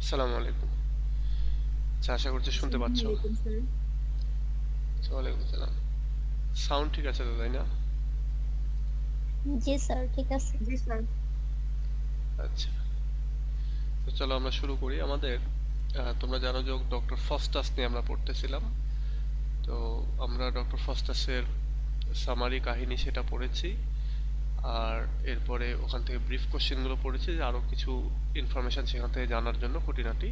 আসসালামু আলাইকুম। আচ্ছা, আশা করছি শুনতে আসসালামু পাচ্ছ। আলাইকুম স্যার। আচ্ছা, ওয়ালাইকুম সালাম। সাউন্ড ঠিক আছে তো, তাই না? জি স্যার, ঠিক আছে। জি স্যার। আচ্ছা, তো চলো আমরা শুরু করি আমাদের। তোমরা জানো যে ডক্টর ফস্টাস নিয়ে আমরা পড়তেছিলাম। তো আমরা ডক্টর ফস্টাসের সামারি কাহিনী সেটা পড়েছি। আর এরপরে ওখান থেকে ব্রিফ কোশ্চেনগুলো পড়েছি, যে আরও কিছু ইনফরমেশন সেখান থেকে জানার জন্য খুঁটিনাটি।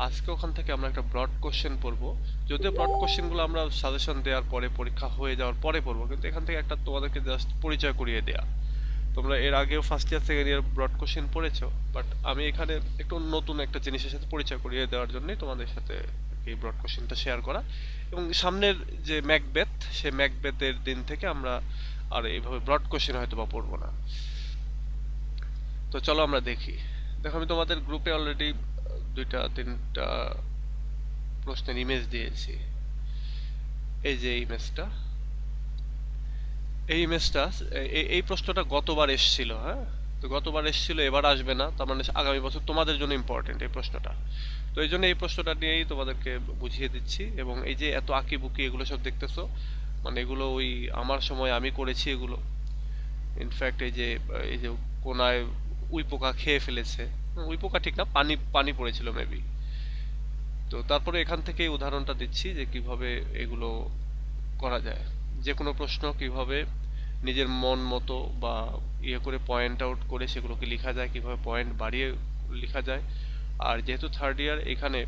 আজকে ওখান থেকে আমরা একটা ব্রড কোশ্চেন পড়বো। যদিও ব্রড কোশ্চেনগুলো আমরা সাজেশন দেওয়ার পরে, পরীক্ষা হয়ে যাওয়ার পরে পড়বো, কিন্তু এখান থেকে একটা তোমাদেরকে জাস্ট পরিচয় করিয়ে দেয়া। তোমরা এর আগেও first year second year broad question পড়েছো, বাট আমি এখানে একটু নতুন একটা জিনিসের সাথে পরিচয় করিয়ে দেওয়ার জন্যই তোমাদের সাথে এই ব্রড কোশ্চেনটা শেয়ার করা। এবং সামনের যে ম্যাকবেথ, সে ম্যাকবেথের দিন থেকে আমরা আর এইভাবে ব্রড কোশ্চেন হয়তো বা পড়বো না। তো চলো আমরা দেখি। দেখো, আমি তোমাদের গ্রুপে অলরেডি দুইটা তিনটা প্রশ্নের ইমেজ দিয়েছি। এই যে ইমেজটা, এই প্রশ্নটা গতবার এসেছিল। হ্যাঁ, তো গতবার এসেছিল, এবার আসবে না, তার মানে আগামী বছর তোমাদের জন্য ইম্পর্টেন্ট এই প্রশ্নটা। তো এই জন্য এই প্রশ্নটা নিয়েই তোমাদেরকে বুঝিয়ে দিচ্ছি। এবং এই যে এত আঁকি বুকি এগুলো সব দেখতেছো, মানে এগুলো ওই আমার সময় আমি করেছি এগুলো। ইনফ্যাক্ট এই যে কোনায় উই পোকা খেয়ে ফেলেছে। উই পোকা ঠিক না, পানি পানি পড়েছিল মেবি। তো তারপরে এখান থেকে উদাহরণটা দিচ্ছি যে কিভাবে এগুলো করা যায়। যে কোনো প্রশ্ন কিভাবে নিজের মন মতো বা ইয়ে করে পয়েন্ট আউট করে সেগুলোকে লেখা যায়, কিভাবে পয়েন্ট বাড়িয়ে লেখা যায়। আর যেহেতু থার্ড ইয়ার, এখানে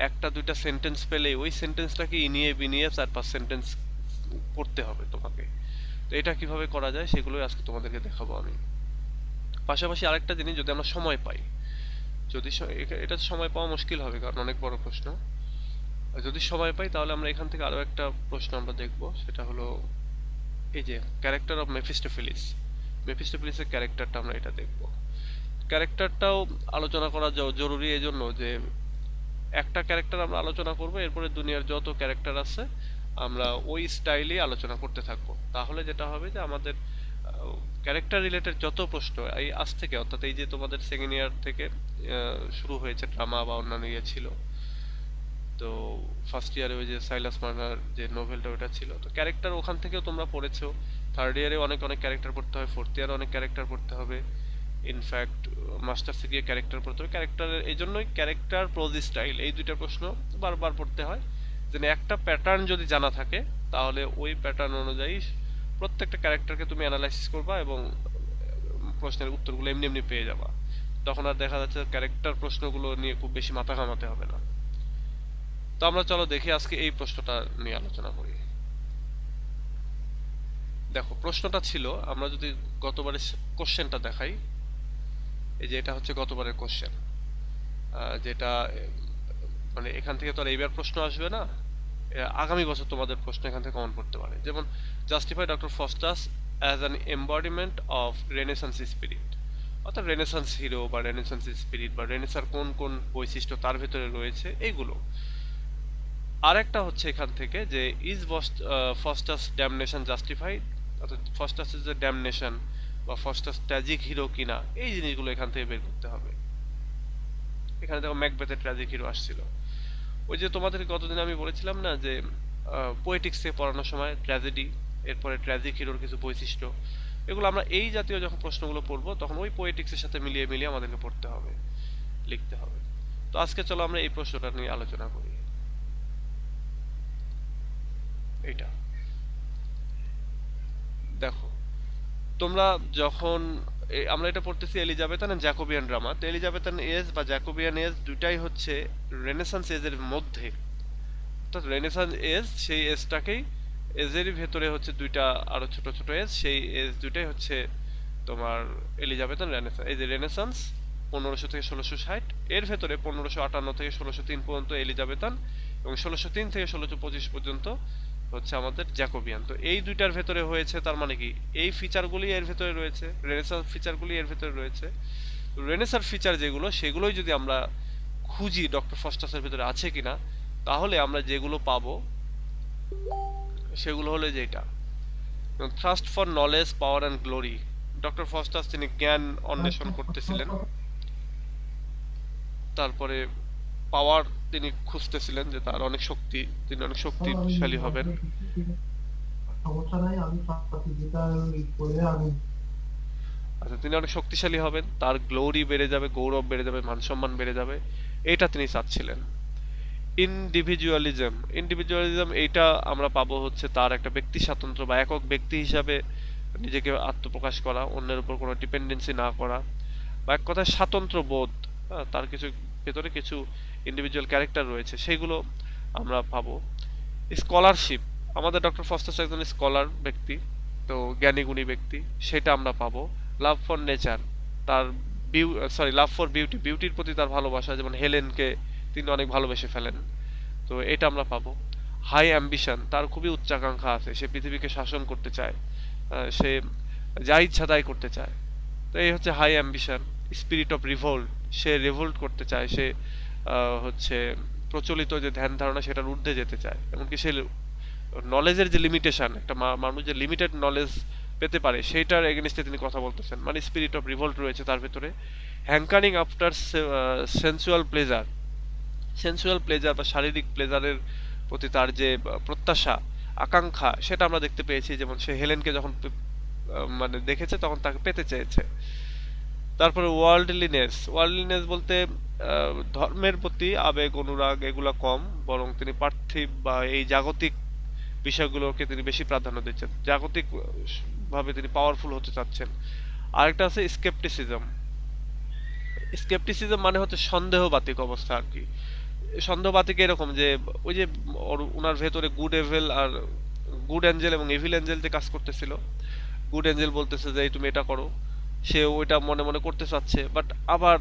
একটা দুইটা সেন্টেন্স পেলে ওই সেন্টেন্সটাকে ইনিয়ে বিনিয়ে 4-5 সেন্টেন্স করতে হবে তোমাকে। তো এটা কিভাবে করা যায় সেগুলোই আজকে তোমাদেরকে দেখাবো আমি। পাশাপাশি আরেকটা জিনিস, যদি আমরা সময় পাই, যদি এটা সময় পাওয়া মুশকিল হবে কারণ অনেক বড় প্রশ্ন। আর যদি সময় পাই তাহলে আমরা এখান থেকে আরো একটা প্রশ্ন আমরা দেখব, সেটা হলো এই যে ক্যারেক্টার অফ মেফিস্টোফেলিস। মেফিস্টোফেলিসের ক্যারেক্টারটা আমরা এটা দেখব। ক্যারেক্টারটাও আলোচনা করা জরুরি এই জন্য যে একটা ক্যারেক্টার আমরা আলোচনা করব, এরপরে দুনিয়ার যত ক্যারেক্টার আছে আমরা ওই স্টাইলেই আলোচনা করতে থাকবো। তাহলে যেটা হবে যে আমাদের ক্যারেক্টার রিলেটেড যত প্রশ্ন এই আজ থেকে, অর্থাৎ এই যে তোমাদের সেকেন্ড ইয়ার থেকে শুরু হয়েছে ড্রামা বা অন্যান্য ইয়ে ছিল, তো ফার্স্ট ইয়ারে ওই যে সাইলাস মার্নার যে নোভেলটা ওটা ছিল, তো ক্যারেক্টার ওখান থেকেও তোমরা পড়েছো। থার্ড ইয়ারে অনেক অনেক ক্যারেক্টার পড়তে হয়, ফোর্থ ইয়ারে অনেক ক্যারেক্টার পড়তে হবে। ইনফ্যাক্ট মাস্টার্সে গিয়ে ক্যারেক্টার পড়তে হবে। ক্যারেক্টারের এই জন্যই ক্যারেক্টার প্রোজ স্টাইল এই দুইটা প্রশ্ন বারবার পড়তে হয়, যেন একটা প্যাটার্ন যদি জানা থাকে তাহলে ওই প্যাটার্ন অনুযায়ী প্রত্যেকটা ক্যারেক্টারকে তুমি অ্যানালাইসিস করবা এবং প্রশ্নের উত্তরগুলো এমনি এমনি পেয়ে যাবা। তখন আর দেখা যাচ্ছে ক্যারেক্টার প্রশ্নগুলো নিয়ে খুব বেশি মাথা ঘামাতে হবে না। তো আমরা চলো দেখি আজকে এই প্রশ্নটা নিয়ে আলোচনা করি। দেখো, প্রশ্নটা ছিল, আমরা যদি গতবারের কোশ্চেনটা দেখাই, এই যে এটা হচ্ছে গতবারের কোশ্চেন, যেটা মানে এখান থেকে তো আর এইবার প্রশ্ন আসবে না। আগামী বছর তোমাদের প্রশ্ন এখান থেকে কমন পড়তে পারে। যেমন, justify doctor Faustus as an embodiment of renaissance spirit. অর্থাৎ রেনেসান্স হিরো বা রেনেসান্স স্পিরিট বা রেনেসার কোন কোন বৈশিষ্ট্য তার ভেতরে রয়েছে এইগুলো। আরেকটা হচ্ছে এখান থেকে যে ইজ ফস্টাস ড্যামনেশন জাস্টিফাইড, অর্থাৎ ফস্টাসের যে ড্যামনেশন বা ফস্টাস ট্র্যাজিক হিরো কিনা, এই জিনিসগুলো এখান থেকে বের করতে হবে। এখানে দেখো ম্যাকবেথের ট্র্যাজিক হিরো আসছিল। ওই যে তোমাদের গতদিন আমি বলেছিলাম না যে পোয়েটিক্সে পড়ানোর সময় ট্র্যাজেডি, এরপরে ট্র্যাজিক হিরোর কিছু বৈশিষ্ট্য, এগুলো আমরা এই জাতীয় যখন প্রশ্নগুলো পড়বো তখন ওই পোয়েটিক্সের সাথে মিলিয়ে মিলিয়ে আমাদেরকে পড়তে হবে, লিখতে হবে। তো আজকে চলো আমরা এই প্রশ্নটা নিয়ে আলোচনা করি। এইটা দেখো, তোমরা যখন আমরা এটা পড়তেছি এলিজাবেথান এন্ড জ্যাকোবিয়ান ড্রামা, তো এলিজাবেথান এজ বা জ্যাকোবিয়ান এজ দুইটাই হচ্ছে রেনেসান্স এজের মধ্যে। অর্থাৎ রেনেসান্স এজ, সেই এজটাকেই, এজেরই ভেতরে হচ্ছে দুইটা আরো ছোট ছোট এজ, সেই এজ দুইটাই হচ্ছে তোমার এলিজাবেথান রেনেসান্স। এই যে রেনেসান্স 1500 থেকে 1660, এর ভেতরে 1558 থেকে 1603 পর্যন্ত এলিজাবেথান, এবং 1603 থেকে 1625 পর্যন্ত হচ্ছে আমাদের জ্যাকোবিয়ান। তো এই দুইটার ভেতরে হয়েছে, তার মানে কি এই ফিচারগুলি এর ভেতরে রয়েছে, রেনেসাঁস ফিচারগুলি এর ভেতরে রয়েছে। রেনেসাঁর ফিচার যেগুলো, সেগুলোই যদি আমরা খুঁজি ডক্টর ফস্টাসের ভেতরে আছে কিনা, তাহলে আমরা যেগুলো পাবো সেগুলো হলো যেটা thrust for knowledge, power and glory. Doctor Faustus তিনি জ্ঞান অন্বেষণ করতেছিলেন, তারপরে পাওয়ার তিনি খুঁজতেছিলেন, যে তার অনেক শক্তি, তিনি অনেক শক্তিশালী হবেন। সমস্যা নাই, আমি পাচ্ছি যেটা করে আমি। আচ্ছা, তিনি অনেক শক্তিশালী হবেন, তার গ্লোরি বেড়ে যাবে, গৌরব বেড়ে যাবে, মান সম্মান বেড়ে যাবে, এটা তিনি চাচ্ছিলেন। ইন্ডিভিজুয়ালিজম এইটা আমরা পাবো হচ্ছে তার একটা ব্যক্তি স্বাতন্ত্র্য বা একক ব্যক্তি হিসাবে নিজেকে আত্মপ্রকাশ করা, অন্যের উপর কোনো ডিপেন্ডেন্সি না করা, বা এক কথায় স্বাতন্ত্র বোধ। তার কিছু ভেতরে কিছু ইন্ডিভিজুয়াল ক্যারেক্টার রয়েছে, সেগুলো আমরা পাবো। স্কলারশিপ, আমাদের ডক্টর ফস্টাস একজন স্কলার ব্যক্তি, তো জ্ঞানী গুণী ব্যক্তি, সেটা আমরা পাবো। লাভ ফর নেচার, তার লাভ ফর বিউটি, বিউটির প্রতি তার ভালোবাসা, যেমন হেলেনকে তিনি অনেক ভালোবেসে ফেলেন, তো এটা আমরা পাবো। হাই অ্যাম্বিশন, তার খুবই উচ্চাকাঙ্ক্ষা আছে, সে পৃথিবীকে শাসন করতে চায়, সে যা ইচ্ছা তাই করতে চায়, তো এই হচ্ছে high ambition. Spirit of revolt, সে রিভোল্ট করতে চায়, সে হচ্ছে প্রচলিত যে ধ্যান ধারণা সেটার ঊর্ধ্বে যেতে চায়, এমনকি সে নলেজের যে লিমিটেশন, একটা মানুষ যে লিমিটেড নলেজ পেতে পারে সেইটার এগেনস্টে তিনি কথা বলতেছেন, মানে স্পিরিট অফ রিভোল্ট রয়েছে তার ভেতরে। হ্যাঙ্কারিং after sensual pleasure, sensual pleasure বা শারীরিক প্লেজারের প্রতি তার যে প্রত্যাশা, আকাঙ্ক্ষা, সেটা আমরা দেখতে পেয়েছি। যেমন সে হেলেনকে যখন মানে দেখেছে তখন তাকে পেতে চেয়েছে। তারপরে ওয়ার্ল্ডলিনেস, ওয়ার্ল্ডলিনেস বলতে ধর্মের প্রতি আবেগ অনুরাগ এগুলো কম, বরং তিনি পার্থিব বা এই জাগতিক বিষয়গুলোকে তিনি বেশি প্রাধান্য দিচ্ছেন, জাগতিক ভাবে তিনি পাওয়ারফুল হতে চাচ্ছেন। আরেকটা আছে স্কেপটিসিজম। স্কেপটিসিজম মানে হচ্ছে সন্দেহবাতিক অবস্থা আর কি। সন্দেহবাতিক এরকম যে ওই যে ওনার ভেতরে গুড এভেল আর গুড অ্যাঞ্জেল এবং এভিল অ্যাঞ্জেল যে কাজ করতেছিল। গুড অ্যাঞ্জেল বলতেছে যে তুমি এটা করো, সে ওইটা মনে মনে করতে চাচ্ছে, বাট আবার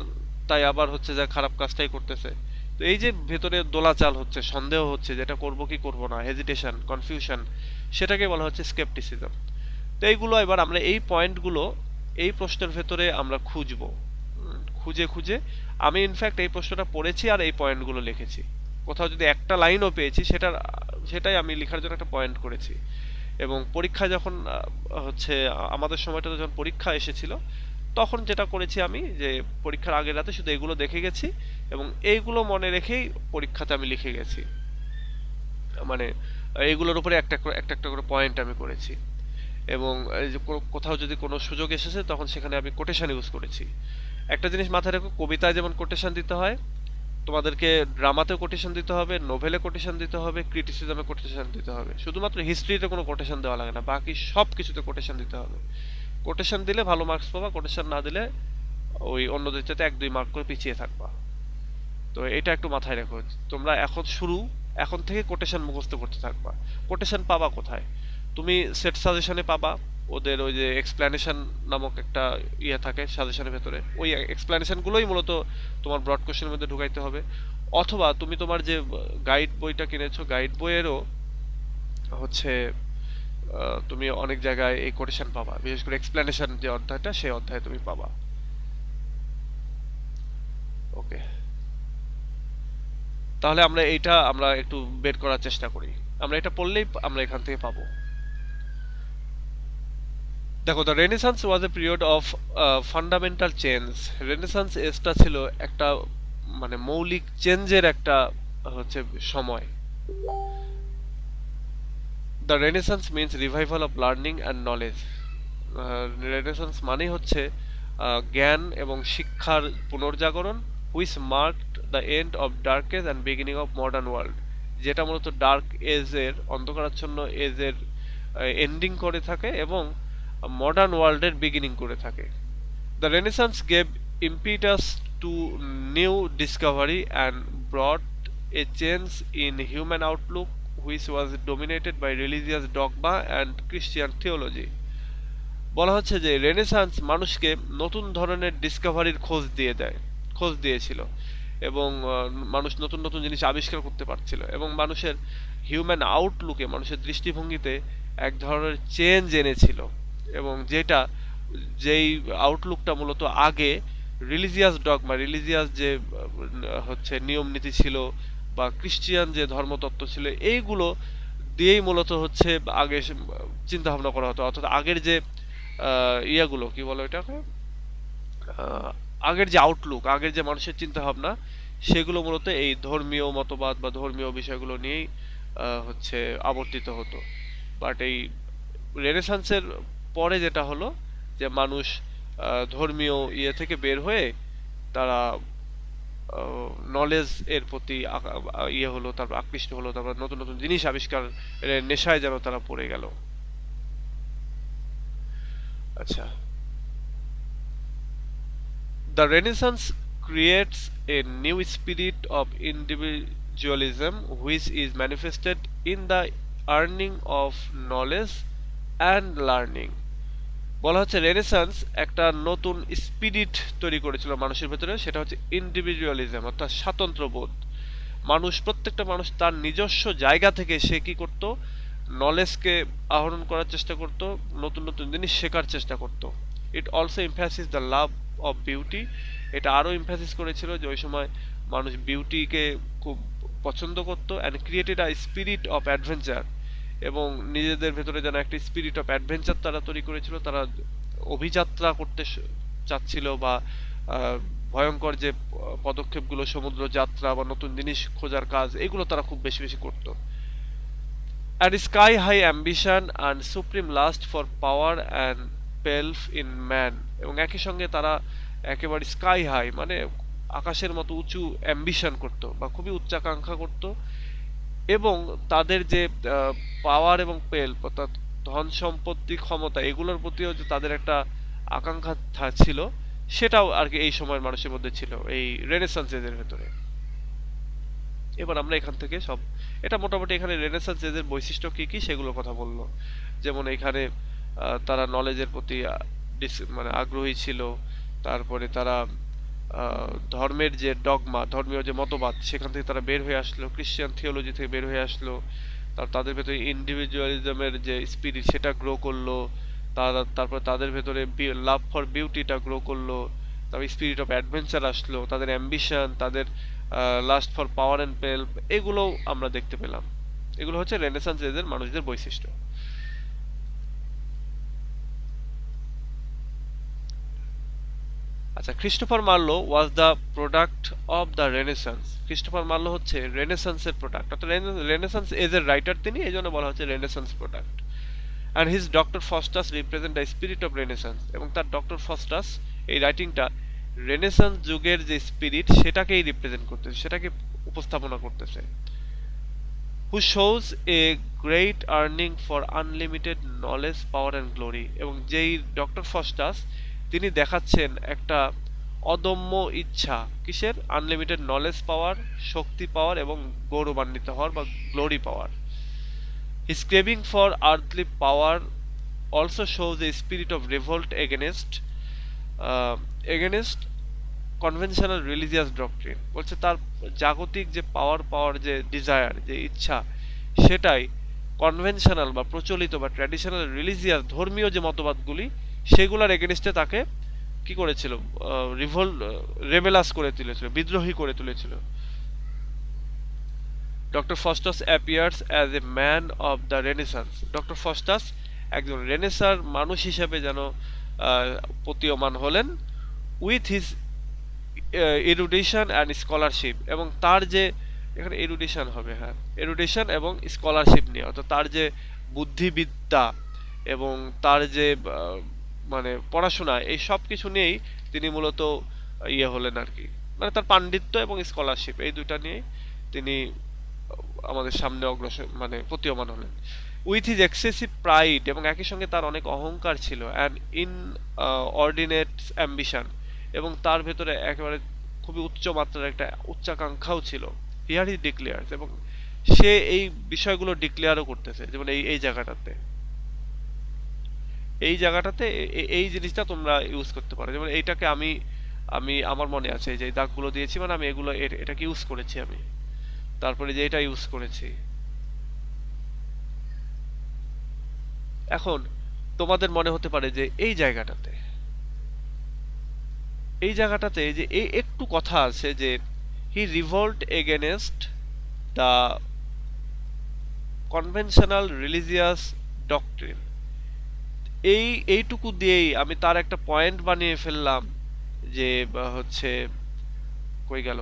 তাই আবার হচ্ছে যে খারাপ কাজটাই করতেছে। তো এই যে ভেতরে দোলাচাল হচ্ছে, সন্দেহ হচ্ছে যে এটা করবো কি করবো না, হেজিটেশন, কনফিউশন, সেটাকে বলা হচ্ছে স্কেপটিসিজম। তো এইগুলো এবার আমরা এই পয়েন্টগুলো এই প্রশ্নের ভেতরে আমরা খুঁজবো, খুঁজে খুঁজে আমি ইনফ্যাক্ট এই প্রশ্নটা পড়েছি আর এই পয়েন্টগুলো লিখেছি। কোথাও যদি একটা লাইনও পেয়েছি সেটাই আমি লেখার জন্য একটা পয়েন্ট করেছি। এবং পরীক্ষা যখন হচ্ছে আমাদের সময়টাতে যখন পরীক্ষা এসেছিল, তখন যেটা করেছি আমি যে পরীক্ষার আগের রাতে শুধু এগুলো দেখে গেছি এবং এইগুলো মনে রেখেই পরীক্ষাতে আমি লিখে গেছি। মানে এইগুলোর উপরে একটা একটা করে পয়েন্ট আমি করেছি। এবং এই যে কোথাও যদি কোনো সুযোগ এসেছে তখন সেখানে আমি কোটেশন ইউজ করেছি। একটা জিনিস মাথায় রেখো, কবিতায় যেমন কোটেশন দিতে হয়, তোমাদেরকে ড্রামাতেও কোটেশন দিতে হবে, নোভেলে কোটেশন দিতে হবে, ক্রিটিসিজমে কোটেশন দিতে হবে। শুধুমাত্র হিস্ট্রিতে কোনো কোটেশন দেওয়া লাগে না, বাকি সব কিছুতে কোটেশন দিতে হবে। কোটেশন দিলে ভালো মার্কস পাবা, কোটেশন না দিলে ওই অন্যদের চাইতে 1-2 মার্ক করে পিছিয়ে থাকবা। তো এটা একটু মাথায় রেখো, তোমরা এখন থেকে কোটেশন মুখস্থ করতে থাকবা। কোটেশন পাবা কোথায়? তুমি সেট সাজেশনে পাবা, ওদের ওই যে এক্সপ্লেনেশন নামক একটা ইয়ে থাকে সাজেশনের ভেতরে, ওই এক্সপ্লেনেশনগুলোই মূলত তোমার ব্রড কোশ্চেনের মধ্যে ঢুকাইতে হবে। অথবা তুমি তোমার যে গাইড বইটা কিনেছো, গাইড বইয়েরও হচ্ছে তুমি অনেক জায়গায় এই কোটেশন পাবা, বিশেষ করে এক্সপ্লেনেশন যে অধ্যায়টা, সেই অধ্যায়ে তুমি পাবা। ওকে, তাহলে আমরা একটু বের করার চেষ্টা করি। আমরা এটা পড়লেই আমরা এখান থেকে পাবো। দেখো, the renaissance was a period of fundamental change. Renaissance এজটা ছিল একটা মানে মৌলিক চেঞ্জের একটা হচ্ছে সময়। The renaissance means revival of learning and knowledge. Renaissance মানেই হচ্ছে জ্ঞান এবং শিক্ষার পুনর্জাগরণ, which marked the end of dark age and beginning of modern world, যেটা মূলত ডার্ক এজের, অন্ধকারাচ্ছন্ন এজের এন্ডিং করে থাকে এবং মডার্ন ওয়ার্ল্ডের বিগিনিং করে থাকে। The renaissance gave impetus to new discovery and brought a change in human outlook which was dominated by religious dogma and Christian theology. বলা হচ্ছে যে রেনেসান্স মানুষকে নতুন ধরনের ডিসকভারির খোঁজ দিয়েছিল এবং মানুষ নতুন নতুন জিনিস আবিষ্কার করতে পারছিল এবং মানুষের হিউম্যান আউটলুকে, মানুষের দৃষ্টিভঙ্গিতে এক ধরনের চেঞ্জ এনেছিল। এবং যেই আউটলুকটা মূলত আগে রিলিজিয়াস ডগমা, রিলিজিয়াস যে হচ্ছে নিয়ম নীতি ছিল বা ক্রিশ্চিয়ান যে ধর্মতত্ত্ব ছিল, এইগুলো দিয়েই মূলত হচ্ছে আগে চিন্তা ভাবনা করা হতো। অর্থাৎ আগের যে ইয়াগুলো কি বলো এটাকে, আগের যে আউটলুক, আগের যে মানুষের চিন্তা ভাবনা, সেগুলো মূলত এই ধর্মীয় মতবাদ বা ধর্মীয় বিষয়গুলো নিয়েই হচ্ছে আবর্তিত হতো। বাট এই রেনেসান্সের পরে যেটা হলো যে মানুষ ধর্মীয় ইয়ে থেকে বের হয়ে তারা নলেজ এর প্রতি ইয়ে হলো, তারপর আকৃষ্ট হলো, তারপর নতুন নতুন জিনিস আবিষ্কার নেশায় যেন তারা পড়ে গেল। আচ্ছা, the Renaissance creates a new spirit of individualism which is manifested in the earning of knowledge and learning. বলা হচ্ছে রেনেসান্স একটা নতুন স্পিরিট তৈরি করেছিল মানুষের ভেতরে, সেটা হচ্ছে ইন্ডিভিজুয়ালিজম, অর্থাৎ স্বাতন্ত্র্যবোধ। প্রত্যেকটা মানুষ তার নিজস্ব জায়গা থেকে সে কি করত, নলেজকে আহরণ করার চেষ্টা করত, নতুন নতুন জিনিস শেখার চেষ্টা করত। It also emphasis the love of beauty. এটা আরও এমফ্যাসিস করেছিল যে ওই সময় মানুষ বিউটিকে খুব পছন্দ করত, and created a spirit of adventure, এবং নিজেদের ভেতরে যেন একটা স্পিরিট অফ অ্যাডভেঞ্চার তারা তৈরি করেছিল। তারা অভিযাত্রা করতে চাচ্ছিল, বা ভয়ঙ্কর যে পদক্ষেপগুলো, সমুদ্র যাত্রা বা নতুন জিনিস খোঁজার কাজ, এগুলো তারা খুব বেশি বেশি করতো। And sky high ambition and supreme lust for power and pelf in man, এবং একই সঙ্গে তারা একেবারে স্কাই হাই মানে আকাশের মতো উঁচু অ্যাম্বিশন করত বা খুবই উচ্চাকাঙ্ক্ষা করত, এবং তাদের যে পাওয়ার এবং পেল্প অর্থাৎ ধন সম্পত্তি ক্ষমতা এগুলোর প্রতিও যে তাদের একটা আকাঙ্ক্ষা ছিল, সেটাও আর কি এই সময়ের মানুষের মধ্যে ছিল এই রেনেসান্স এজের ভেতরে। এবার আমরা এখান থেকে সব এটা মোটামুটি এখানে রেনেসান্স এজের বৈশিষ্ট্য কি কি সেগুলো কথা বললো। যেমন এখানে তারা নলেজের প্রতি মানে আগ্রহী ছিল, তারপরে তারা ধর্মের যে ডগমা, ধর্মীয় যে মতবাদ, সেখান থেকে তারা বের হয়ে আসলো, ক্রিশ্চিয়ান থিওলজি থেকে বের হয়ে আসলো, তাদের ভেতরে ইন্ডিভিজুয়ালিজমের যে স্পিরিট সেটা গ্রো করলো, তারপর তাদের ভেতরে লাভ ফর বিউটিটা গ্রো করলো, তারপর স্পিরিট অফ অ্যাডভেঞ্চার আসলো, তাদের অ্যাম্বিশন, তাদের লাস্ট ফর পাওয়ার অ্যান্ড পেল্প, এগুলোও আমরা দেখতে পেলাম। এগুলো হচ্ছে রেনেসান্স এজের মানুষদের বৈশিষ্ট্য। আচ্ছা, Christopher Marlowe was the product of the renaissance. Christopher Marlowe হচ্ছে রেনেসান্সের প্রোডাক্ট, অর্থাৎ রেনেসান্স এজের রাইটার তিনি, এই জন্য বলা হচ্ছে renaissance product. And his doctor Faustus represent the spirit of renaissance, এবং তার ডক্টর ফস্টাস এই রাইটিংটা রেনেসান্স যুগের যে স্পিরিট সেটাকেই রিপ্রেজেন্ট করতেছে, সেটাকে উপস্থাপনা করতেছে। হু shows a great earning for unlimited knowledge, power and glory, এবং যেই ডক্টর ফস্টাস তিনি দেখাচ্ছেন একটা অদম্য ইচ্ছা, কিসের? আনলিমিটেড নলেজ পাওয়ার, শক্তি পাওয়ার এবং গৌরবান্বিত হওয়ার বা glory power. His craving for earthly power also shows a spirit of revolt against conventional religious doctrine. বলছে তার জাগতিক যে পাওয়ার যে ডিজায়ার, যে ইচ্ছা, সেটাই কনভেনশনাল বা প্রচলিত বা ট্র্যাডিশনাল রিলিজিয়াস ধর্মীয় যে মতবাদগুলি, সেগুলোর এগেনস্টে তাকে কি করেছিল? রেবেলাস করে তুলেছিল, বিদ্রোহী করে তুলেছিল। Doctor Faustus appears as a man of the renaissance. Doctor Faustus একজন রেনেসার মানুষ হিসেবে যেন প্রতীয়মান হলেন, উইথ হিজ এরুডিশন অ্যান্ড স্কলারশিপ, এবং তার যে এখানে এরুডিশন হবে, হ্যাঁ, এরুডিশন এবং স্কলারশিপ নিয়ে, অর্থাৎ তার যে বুদ্ধিবিদ্যা এবং তার যে মানে পড়াশোনা, এই সব কিছু নিয়েই তিনি মূলত ইয়ে হলেন আর কি, মানে তার পাণ্ডিত্য এবং স্কলারশিপ এই দুইটা নিয়েই তিনি আমাদের সামনে অগ্রসর মানে প্রতীয়মান হলেন। উইথ হিজ এক্সেসিভ প্রাইড, এবং একই সঙ্গে তার অনেক অহংকার ছিল, অ্যান্ড ইন অর্ডিনেট অ্যাম্বিশন, এবং তার ভেতরে একেবারে খুবই উচ্চ মাত্রার একটা উচ্চাকাঙ্ক্ষাও ছিল। হিয়ার হি ডিক্লেয়ার্স, এবং সে এই বিষয়গুলো ডিক্লেয়ারও করতেছে, যেমন এই জায়গাটাতে এই জিনিসটা তোমরা ইউজ করতে পারো। যেমন এইটাকে আমি আমার মনে আছে যে দাগগুলো দিয়েছি, মানে আমি এগুলো এটাকে ইউজ করেছি আমি, তারপরে যে এটা ইউজ করেছি। এখন তোমাদের মনে হতে পারে যে এই জায়গাটাতে যে এই একটু কথা আছে যে he revolt against the conventional religious doctrine, এইটুকু দিয়েই আমি তার একটা পয়েন্ট বানিয়ে ফেললাম যে হচ্ছে কই গেল,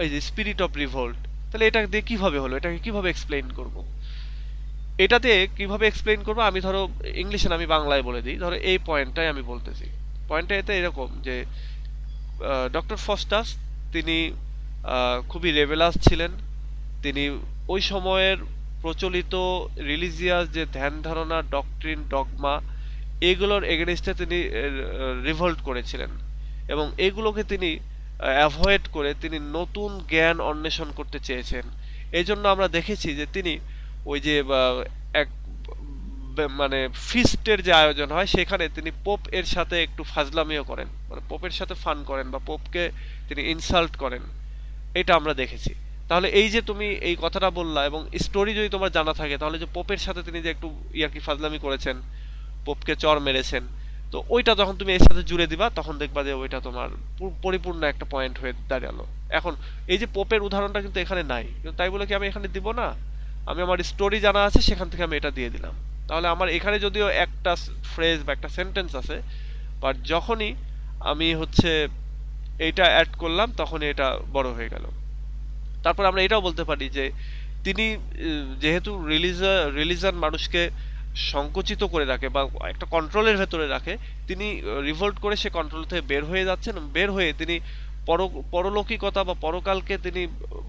এই যে স্পিরিট অফ রিভোল্ট, তাহলে এটা দিয়ে কিভাবে হলো, এটাকে কিভাবে এক্সপ্লেইন করব? এটাতে কিভাবে এক্সপ্লেইন করবো, আমি ধরো ইংলিশে না আমি বাংলায় বলে দিই। ধরো এই পয়েন্টটাই আমি বলতেছি, পয়েন্টটা এতে এরকম যে ডক্টর ফস্টাস তিনি খুবই রেবেলাস ছিলেন। তিনি ওই সময়ের প্রচলিত রিলিজিয়াস যে ধ্যান ধারণা, ডক্ট্রিন, ডগমা, এগুলোর এগেনস্টে তিনি রিভল্ট করেছিলেন এবং এগুলোকে তিনি অ্যাভয়েড করে তিনি নতুন জ্ঞান অন্বেষণ করতে চেয়েছেন। এই জন্য আমরা দেখেছি যে তিনি ওই যে এক মানে ফিস্টের যে আয়োজন হয় সেখানে তিনি পোপ এর সাথে একটু ফাজলামিও করেন, মানে পোপের সাথে ফান করেন বা পোপকে তিনি ইনসাল্ট করেন, এটা আমরা দেখেছি। তাহলে এই যে তুমি এই কথাটা বললা এবং স্টোরি যদি তোমার জানা থাকে, তাহলে যে পোপের সাথে তিনি যে একটু ইয়াকি ফাজলামি করেছেন, পোপকে চর মেরেছেন, তো ওইটা যখন তুমি এর সাথে জুড়ে দিবা তখন দেখবা যে ওইটা তোমার পরিপূর্ণ একটা পয়েন্ট হয়ে দাঁড়ালো। এখন এই যে পোপের উদাহরণটা কিন্তু এখানে নাই, কিন্তু তাই বলে কি আমি এখানে দিব না? আমি আমার স্টোরি জানা আছে সেখান থেকে আমি এটা দিয়ে দিলাম। তাহলে আমার এখানে যদিও একটা ফ্রেজ বা একটা সেন্টেন্স আছে, বাট যখনই আমি হচ্ছে এইটা অ্যাড করলাম তখন এটা বড় হয়ে গেল। তারপর আমরা এটাও বলতে পারি যে তিনি যেহেতু রিলিজন মানুষকে সংকুচিত করে রাখে বা একটা কন্ট্রোলের ভেতরে রাখে, তিনি রিভোল্ট করে সে কন্ট্রোল থেকে বের হয়ে যাচ্ছেন। বের হয়ে তিনি পরলৌকিকতা বা পরকালকে তিনি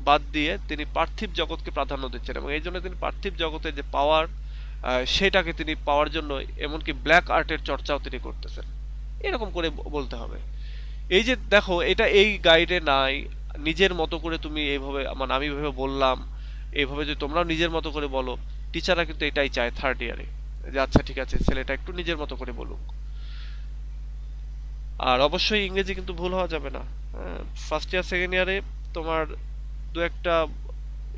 বাদ দিয়ে তিনি পার্থিব জগৎকে প্রাধান্য দিচ্ছেন এবং এই জন্য তিনি পার্থিব জগতের যে পাওয়ার, সেটাকে তিনি পাওয়ার জন্য এমনকি ব্ল্যাক আর্টের চর্চাও তিনি করতেছেন, এরকম করে বলতে হবে। এই যে দেখো এটা এই গাইডে নাই, নিজের মতো করে তুমি এইভাবে, মানে আমি এইভাবে বললাম, এইভাবে যদি তোমরাও নিজের মতো করে বলো, টিচাররা কিন্তু এটাই চায় থার্ড ইয়ারে, যে আচ্ছা ঠিক আছে ছেলেটা একটু নিজের মতো করে বলুক। আর অবশ্যই ইংরেজি কিন্তু ভুল হওয়া যাবে না। ফার্স্ট ইয়ার সেকেন্ড ইয়ারে তোমার দু একটা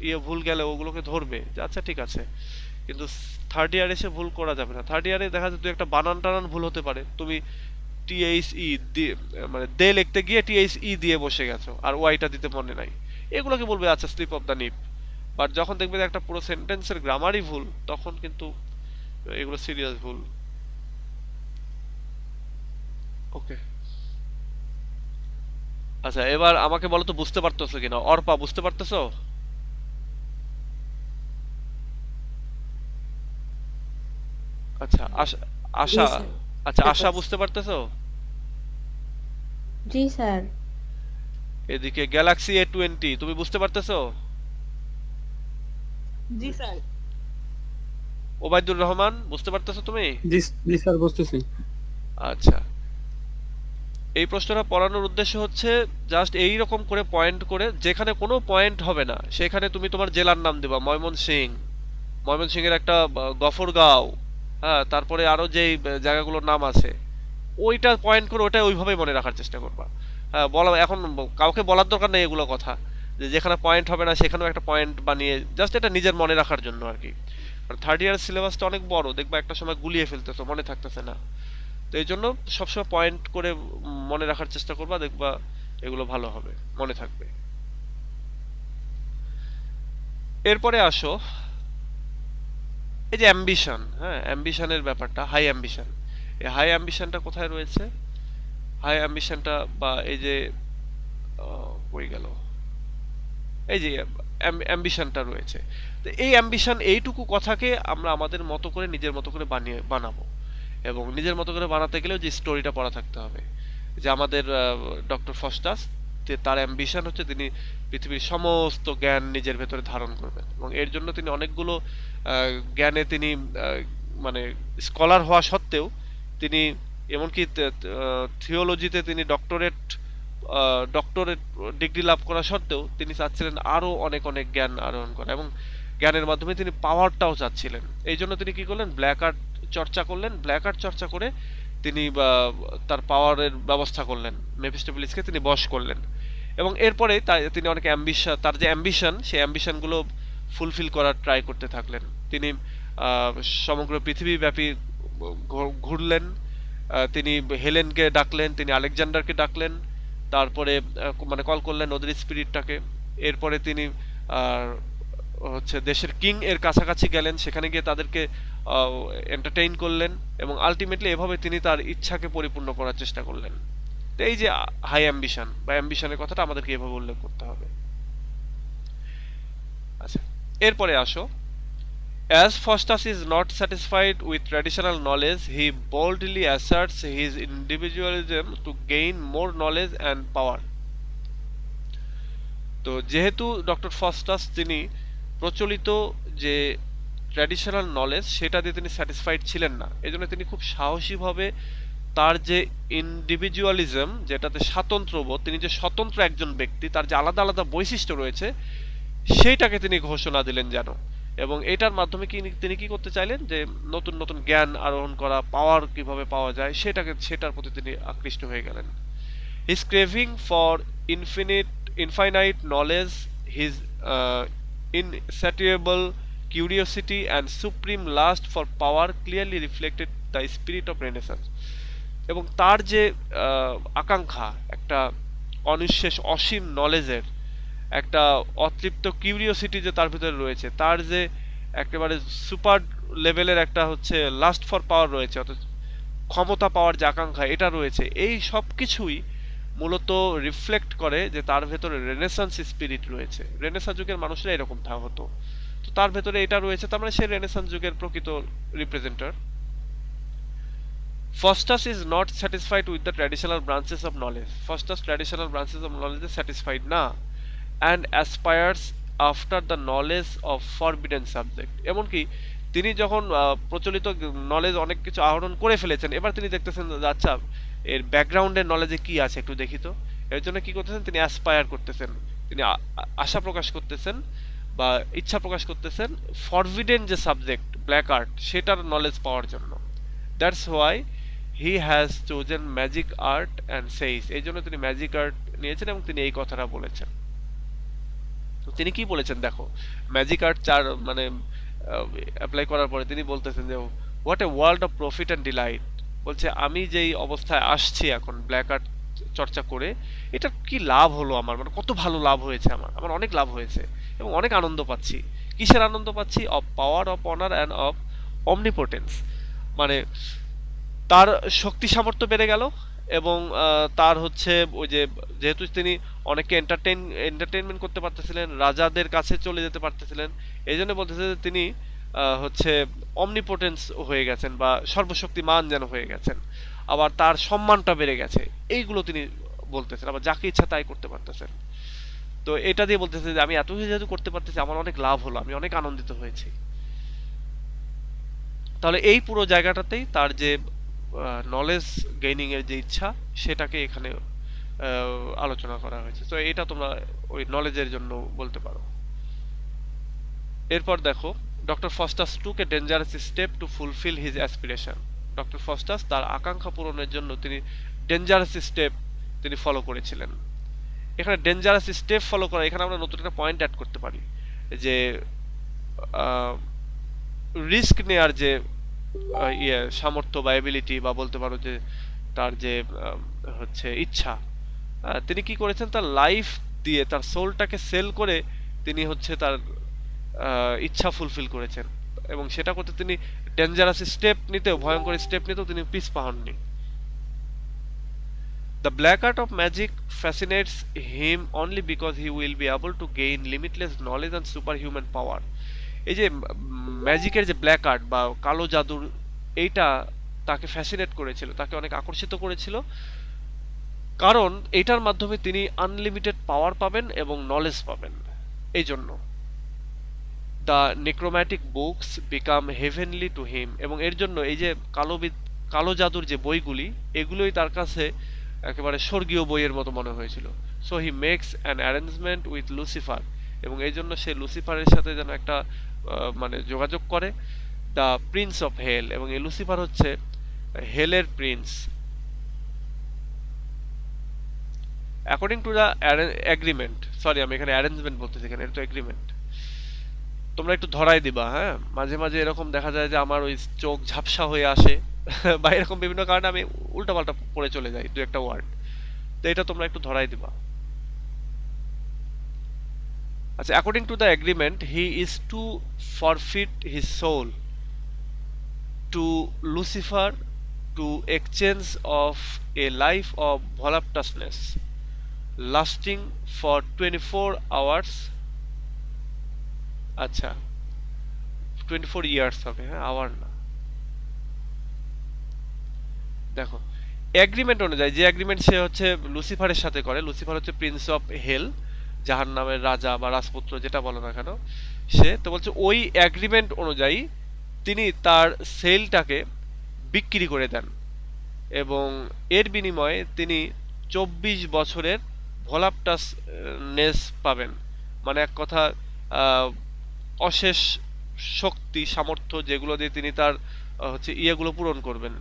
ইয়ে ভুল গেলে ওগুলোকে ধরবে যে আচ্ছা ঠিক আছে, কিন্তু থার্ড ইয়ারে এসে ভুল করা যাবে না। থার্ড ইয়ারে দেখা যায় দু একটা বানান টানান ভুল হতে পারে, তুমি টিএইচই দিয়ে মানে দে লিখতে গিয়ে টিএইচই দিয়ে বসে গেছো আর ওয়াইটা দিতে মনে নাই, এগুলোকে বলবে আচ্ছা slip of the Nip. But যখন দেখবে যে একটা পুরো সেন্টেন্সের গ্রামারই ভুল, তখন কিন্তু এগুলো সিরিয়াস ভুল। ওকে, আচ্ছা এবার আমাকে বলো তো বুঝতে পারতেছো কিনা, অর্পা বুঝতে পারতেছো? আচ্ছা আশা, জি আশা, স্যার। আচ্ছা আশা বুঝতে পারতেছো? জি স্যার। এদিকে গ্যালাক্সি A20 তুমি বুঝতে পারতেছো? জি স্যার। ওবায়দুর রহমান বুঝতে পারতেছো তুমি? জি জি স্যার, বুঝতেছি। আচ্ছা, এই প্রশ্নটা পড়ানোর উদ্দেশ্য হচ্ছে জাস্ট এই রকম করে পয়েন্ট করে, যেখানে কোনো পয়েন্ট হবে না সেখানে তুমি তোমার জেলার নাম দেবা, ময়মনসিং, ময়মনসিংহের একটা গফরগাঁও, হ্যাঁ, তারপরে আরো যেই জায়গাগুলোর নাম আছে ওইটা পয়েন্ট করে ওটা ওইভাবেই মনে রাখার চেষ্টা করবা। হ্যাঁ, বলা এখন কাউকে বলার দরকার নেই এগুলো কথা, যে যেখানে পয়েন্ট হবে না সেখানেও একটা পয়েন্ট বানিয়ে জাস্ট এটা নিজের মনে রাখার জন্য আর কি। কারণ থার্ড ইয়ার সিলেবাসটা অনেক বড়, দেখবা একটা সময় গুলিয়ে ফেলতেছো, মনে থাকতেছে না। তো এই জন্য সবসময় পয়েন্ট করে মনে রাখার চেষ্টা করবা, দেখবা এগুলো ভালো হবে, মনে থাকবে। এরপরে আসো এই যে অ্যাম্বিশন, হ্যাঁ অ্যাম্বিশনের ব্যাপারটা, হাই অ্যাম্বিশন। এই হাই অ্যাম্বিশনটা কোথায় রয়েছে? হাই অ্যাম্বিশনটা বা এই যে কই গেল, এই যে অ্যাম্বিশনটা রয়েছে। তো এই অ্যাম্বিশন এইটুকু কথাকে আমরা আমাদের মতো করে নিজের মতো করে বানাবো, এবং নিজের মতো করে বানাতে গেলেও যে স্টোরিটা পড়া থাকতে হবে। যে আমাদের ডক্টর ফস্টাস, তার অ্যাম্বিশন হচ্ছে তিনি পৃথিবীর সমস্ত জ্ঞান নিজের ভেতরে ধারণ করবেন এবং এর জন্য তিনি অনেকগুলো জ্ঞানে তিনি মানে স্কলার হওয়া সত্ত্বেও, তিনি এমনকি থিওলজিতে তিনি ডক্টরেট ডিগ্রি লাভ করা সত্ত্বেও তিনি চাচ্ছিলেন আরও অনেক অনেক জ্ঞান আহরণ করা এবং জ্ঞানের মাধ্যমে তিনি পাওয়ারটাও চাচ্ছিলেন। এই জন্য তিনি কি করলেন, ব্ল্যাক আর্ট চর্চা করলেন। ব্ল্যাক আর্ট চর্চা করে তিনি তার পাওয়ারের ব্যবস্থা করলেন, মেফিস্টোফেলিসকে তিনি বশ করলেন এবং এরপরে তিনি অনেক তার যে অ্যাম্বিশন, সেই অ্যাম্বিশনগুলো ফুলফিল করার ট্রাই করতে থাকলেন। তিনি সমগ্র পৃথিবীব্যাপী ঘুরলেন, তিনি হেলেনকে ডাকলেন, তিনি আলেকজান্ডারকে ডাকলেন, তারপরে মানে কল করলেন নদীর স্পিরিটটাকে। এরপরে তিনি হচ্ছে দেশের কিং এর কাছাকাছি গেলেন, সেখানে গিয়ে তাদেরকে এন্টারটেইন করলেন এবং আলটিমেটলি এভাবে তিনি তার ইচ্ছাকে পরিপূর্ণ করার চেষ্টা করলেন। তো এই যে হাই অ্যাম্বিশন বা অ্যাম্বিশনের কথাটা আমাদেরকে এভাবে উল্লেখ করতে হবে। আচ্ছা, এরপরে আসো। As Faustus is not satisfied with traditional knowledge, he boldly asserts his individualism to gain more knowledge and power. তো যেহেতু ডক্টর ফস্টাস তিনি প্রচলিত যে ট্র্যাডিশনাল নলেজ সেটা দিয়ে তিনি স্যাটিসফাইড ছিলেন না, এই জন্য তিনি খুব সাহসীভাবে তার যে ইন্ডিভিজুয়ালিজম, যেটাতে স্বাতন্ত্র্যবোধ, তিনি যে স্বতন্ত্র একজন ব্যক্তি, তার যে আলাদা আলাদা বৈশিষ্ট্য রয়েছে সেইটাকে তিনি ঘোষণা দিলেন যেন, এবং এটার মাধ্যমে তিনি কি করতে চাইলেন যে নতুন নতুন জ্ঞান আরোহণ করা, পাওয়ার কিভাবে পাওয়া যায় সেটার প্রতি তিনি আকৃষ্ট হয়ে গেলেন। His craving for infinite knowledge, his insatiable curiosity and supreme lust for power clearly reflected the spirit of Renaissance. এবং তার যে আকাঙ্ক্ষা, একটা অনিঃশেষ অসীম নলেজের, একটা অতৃপ্ত কিউরিওসিটি যে তার ভিতরে রয়েছে, তার যে একেবারে সুপার লেভেলের একটা হচ্ছে লাস্ট ফর পাওয়ার রয়েছে, অর্থাৎ ক্ষমতা পাওয়ার যে আকাঙ্ক্ষা এটা রয়েছে, এই সব কিছুই মূলত রিফ্লেক্ট করে যে তার ভেতরে রেনেসান্স স্পিরিট রয়েছে। রেনেসাঁ যুগের মানুষরা এরকম হতো, তো তার ভেতরে এটা রয়েছে, তার মানে সে রেনেসান্স যুগের প্রকৃত রিপ্রেজেন্টার। Faustus is not satisfied with the traditional branches of knowledge. Faustus traditional branches of knowledge is satisfied না, and aspires after the knowledge of forbidden subject. এমনকি তিনি যখন প্রচলিত নলেজ অনেক কিছু আহরণ করে ফেলেছেন, এবার তিনি দেখতেছেন আচ্ছা এর ব্যাকগ্রাউন্ডের নলেজে কি আছে একটু দেখি তো। এর জন্য কি করতেছেন, তিনি অ্যাসপায়ার করতেছেন, তিনি আশা প্রকাশ করতেছেন বা ইচ্ছা প্রকাশ করতেছেন ফরবিডেন যে সাবজেক্ট ব্ল্যাক আর্ট সেটার নলেজ পাওয়ার জন্য। That's why he has chosen magic art and says. এই জন্য তিনি ম্যাজিক আর্ট নিয়েছেন এবং তিনি এই কথাটা বলেছেন। তিনি কি বলেছেন দেখো, ম্যাজিক আর্ট মানে অ্যাপ্লাই করার পরে তিনি বলতেছেন যে what a world of profit and delight. বলছে আমি যেই অবস্থায় আসছি এখন ব্ল্যাক আর্ট চর্চা করে, এটা কি লাভ হলো আমার, মানে কত ভালো লাভ হয়েছে, আমার অনেক লাভ হয়েছে এবং অনেক আনন্দ পাচ্ছি। কিসের আনন্দ পাচ্ছি? Of power, of honour and of omnipotence. মানে তার শক্তি সামর্থ্য বেড়ে গেল এবং তার হচ্ছে ওই যে যেহেতু তিনি অনেকে এন্টারটেইনমেন্ট করতে পারতেছিলেন, রাজাদের কাছে চলে যেতে পারতেছিলেন, এই জন্য বলতেছে যে তিনি হচ্ছে অমনিপোটেন্স হয়ে গেছেন বা সর্বশক্তিমান যেন হয়ে গেছেন। আবার তার সম্মানটা বেড়ে গেছে, এইগুলো তিনি বলতেছেন। আবার যাকে ইচ্ছা তাই করতে পারতেছেন। তো এটা দিয়ে বলতেছে যে আমি এত কিছু যেহেতু করতে পারতেছি, আমার অনেক লাভ হলো, আমি অনেক আনন্দিত হয়েছি। তাহলে এই পুরো জায়গাটাতেই তার যে নলেজ গেইনিং এর যে ইচ্ছা সেটাকে এখানে আলোচনা করা হয়েছে। তো এটা তোমরা ওই নলেজের জন্য বলতে পারো। এরপর দেখো, doctor Faustus took a dangerous step two fulfil his aspiration. Doctor Faustus তার আকাঙ্ক্ষা পূরণের জন্য তিনি ডেঞ্জারাস স্টেপ তিনি ফলো করেছিলেন। এখানে ডেঞ্জারাস স্টেপ ফলো করা, এখানে আমরা নতুন একটা পয়েন্ট অ্যাড করতে পারি যে রিস্ক নেয়ার যে সামর্থ্য বা এবিলিটি, বা বলতে পারো যে তার যে হচ্ছে ইচ্ছা, তিনি কি করেছেন, তার লাইফ দিয়ে তার সোলটাকে সেল করে তিনি হচ্ছে তার ইচ্ছা ফুলফিল করেছেন এবং সেটা করতে তিনি ডেঞ্জারাস স্টেপ নিতেও, ভয়ঙ্কর স্টেপ নিতেও তিনি পিছপা হননি। The black art of magic fascinates him only because he will be able to gain limitless knowledge and superhuman power. এই যে ম্যাজিকের যে ব্ল্যাক আর্ট বা কালো জাদুর, এইটা তাকে ফ্যাসিনেট করেছিল, তাকে অনেক আকর্ষিত করেছিল, কারণ এইটার মাধ্যমে তিনি আনলিমিটেড পাওয়ার পাবেন এবং নলেজ পাবেন। এই জন্য the necromantic books became heavenly to him, এবং এর জন্য এই যে কালো জাদুর যে বইগুলি, এগুলোই তার কাছে একেবারে স্বর্গীয় বইয়ের মতো মনে হয়েছিল। So he makes an arrangement with Lucifer, এবং এই জন্য সে লুসিফারের সাথে যেন একটা মানে যোগাযোগ করে, দ্য প্রিন্স অফ হেল, এবং এই লুসিফার হচ্ছে হেলের prince. According to the agreement, sorry আমি এখানে অ্যারেঞ্জমেন্ট বলতেছি, এখানে এটা তো এগ্রিমেন্ট, তোমরা একটু ধরাই দিবা। হ্যাঁ, মাঝে মাঝে এরকম দেখা যায় যে আমার ওই চোখ ঝাপসা হয়ে আসে বা এরকম বিভিন্ন কারণে আমি উল্টাপাল্টা পড়ে চলে যাই দু একটা ওয়ার্ড, তো এটা তোমরা একটু ধরাই দিবা। আচ্ছা, according to the agreement he is to forfeit his soul to Lucifer to exchange of a life of voluptuousness lasting for 24 hours, আচ্ছা 24 ইয়ার্স হবে, হ্যাঁ আওয়ার না। দেখো এগ্রিমেন্ট অনুযায়ী, যে এগ্রিমেন্ট সে হচ্ছে লুসিফারের সাথে করে, লুসিফার হচ্ছে প্রিন্স অফ হেল, জাহান্নামের রাজা বা রাজপুত্র যেটা বলো না কেন, সে তো বলছে ওই এগ্রিমেন্ট অনুযায়ী তিনি তার সেলটাকে বিক্রি করে দেন এবং এর বিনিময়ে তিনি 24 বছরের ভোলাপটাসনেস পাবেন, মানে এক কথা অশেষ শক্তি সামর্থ্য যেগুলো দিয়ে তিনি তার হচ্ছে ইয়েগুলো পূরণ করবেন,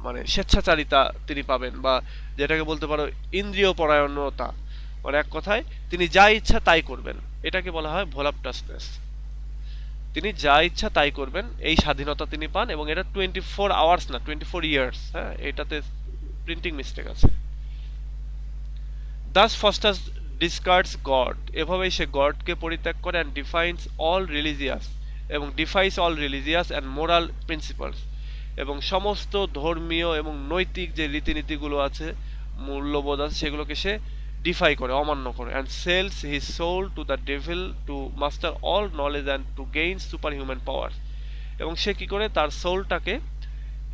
মানে স্বেচ্ছাচারিতা তিনি পাবেন, বা যেটাকে বলতে পারো ইন্দ্রিয় পরায়ণতা, মানে এক কথায় তিনি যা ইচ্ছা তাই করবেন, এটাকে বলা হয় ভোলাপটাসনেস। তিনি যা ইচ্ছা তাই করবেন এই স্বাধীনতা তিনি পান, এবং এটা 24 আওয়ার্স না 24 ইয়ার্স, হ্যাঁ এটাতে প্রিন্টিং মিস্টেক আছে। দাস ফস্টাস ডিসকার্ডস গড, এভাবেই সে গডকে পরিত্যাগ করে, অ্যান্ড ডিফাইন্স অল রিলিজিয়াস এবং ডিফাইস all religious and moral principles, এবং সমস্ত ধর্মীয় এবং নৈতিক যে রীতিনীতিগুলো আছে, মূল্যবোধ আছে, সেগুলোকে সে ডিফাই করে, অমান্য করে, and sells his soul to the devil to master all knowledge and to gain super human power, এবং সে কি করে তার সোলটাকে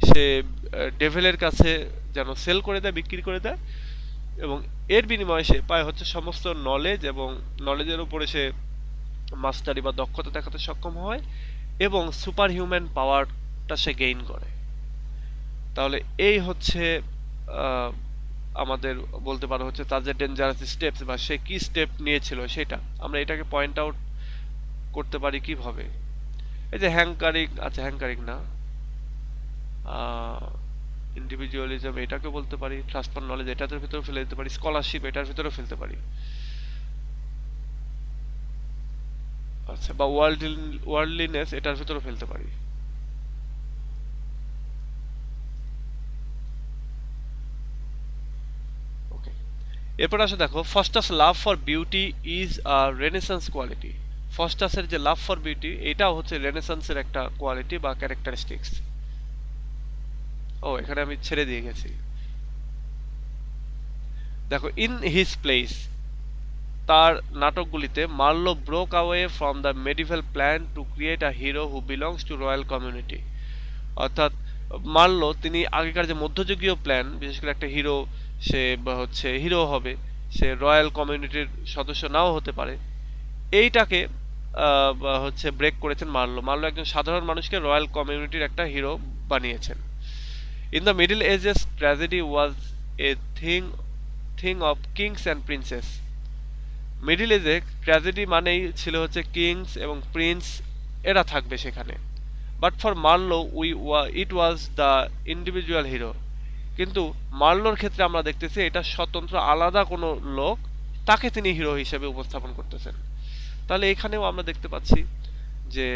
সে ডেভিলের কাছে যেন সেল করে দেয়, বিক্রি করে দেয়, এবং এর বিনিময়ে সে পায় হচ্ছে সমস্ত নলেজ, এবং নলেজের উপরে সে মাস্টারি বা দক্ষতা দেখাতে সক্ষম হয়, এবং সুপার হিউম্যান পাওয়ারটা সে গেইন করে। তাহলে এই হচ্ছে আমাদের বলতে পারো হচ্ছে তার যে ডেঞ্জারাস স্টেপস বা সে কি স্টেপ নিয়েছিল সেটা আমরা এটাকে পয়েন্ট আউট করতে পারি কিভাবে। এই যে হ্যাংকারিং, আচ্ছা হ্যাংকারিং না, ইন্ডিভিজুয়ালিজম এটাকে বলতে পারি, ট্রান্সফার নলেজ এটার ভিতরে ফেলে দিতে পারি, স্কলারশিপ এটার ভিতরে ফেলতে পারি, আচ্ছা বা ওয়ার্ল্ডলিনেস এটার ভিতরে ফেলতে পারি। ওকে, এরপর আসে দেখো Faustus love for beauty is a renaissance quality. ফস্টাসের যে লাভ ফর বিউটি এটাও হচ্ছে রেনেসান্সের একটা কোয়ালিটি বা ক্যারেক্টারিস্টিক্স। ও এখানে আমি ছেড়ে দিয়ে গেছি, দেখো ইন হিজ প্লেস, তার নাটকগুলিতে Marlowe broke away from the medieval plan to create a hero who belongs to royal community, অর্থাৎ মার্লো তিনি আগেকার যে মধ্যযুগীয় প্ল্যান, বিশেষ করে একটা হিরো সে হচ্ছে হিরো হবে, সে রয়্যাল কমিউনিটির সদস্য নাও হতে পারে, এইটাকে হচ্ছে ব্রেক করেছেন মার্লো। মার্লো একজন সাধারণ মানুষকে রয়্যাল কমিউনিটির একটা হিরো বানিয়েছেন। In the middle ages tragedy was a thing of kings and princes. Middle এজে ট্র্যাজেডি মানেই ছিল হচ্ছে কিংস এবং প্রিন্স এরা থাকবে সেখানে, but for Marlowe it was the individual hero, কিন্তু মার্লোর ক্ষেত্রে আমরা দেখতেছি এটা স্বতন্ত্র আলাদা কোনো লোক, তাকে তিনি হিরো হিসেবে উপস্থাপন করতেছেন। তাহলে এখানেও আমরা দেখতে পাচ্ছি যে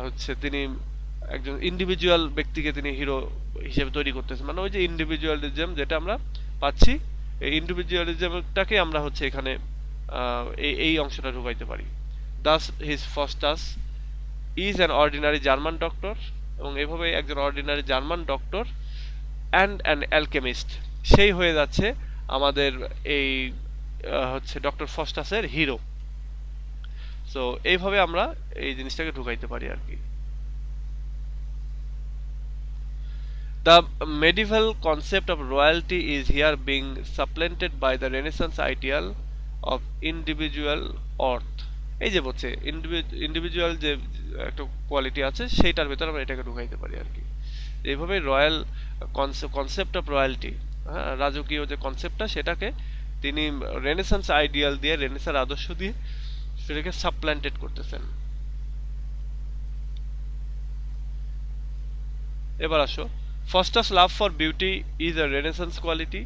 হচ্ছে তিনি একজন ইন্ডিভিজুয়াল ব্যক্তিকে তিনি হিরো হিসেবে তৈরি করতেছেন, মানে ওই যে ইন্ডিভিজুয়ালিজম যেটা আমরা পাচ্ছি, এই ইন্ডিভিজুয়ালিজমটাকে আমরা হচ্ছে এখানে এই অংশটা ঢুকাইতে পারি। Das his Faustus is an ordinary German doctor, এবং এভাবে একজন ordinary German doctor and an alchemist, সেই হয়ে যাচ্ছে আমাদের এই হচ্ছে ডক্টর ফস্টাসের হিরো। সো এইভাবে আমরা এই জিনিসটাকে ঢুকাইতে পারি আর কি। The medieval concept of royalty is here being supplanted by the Renaissance ideal of individual worth. এই যে বলছে ইন্ডিভিজুয়াল যে একটা কোয়ালিটি আছে সেইটার ভেতর আমরা এটাকে ঢুকাইতে পারি আর কি। এইভাবে রয়্যাল কনসেপ্ট অফ রয়্যালটি, হ্যাঁ রাজকীয় যে কনসেপ্টটা সেটাকে তিনি রেনেসান্স আইডিয়াল দিয়ে, রেনেসার আদর্শ দিয়ে সেটাকে সাপ্ল্যান্টেড করতেছেন। এবার আসো, Foster's love for beauty is a Renaissance quality.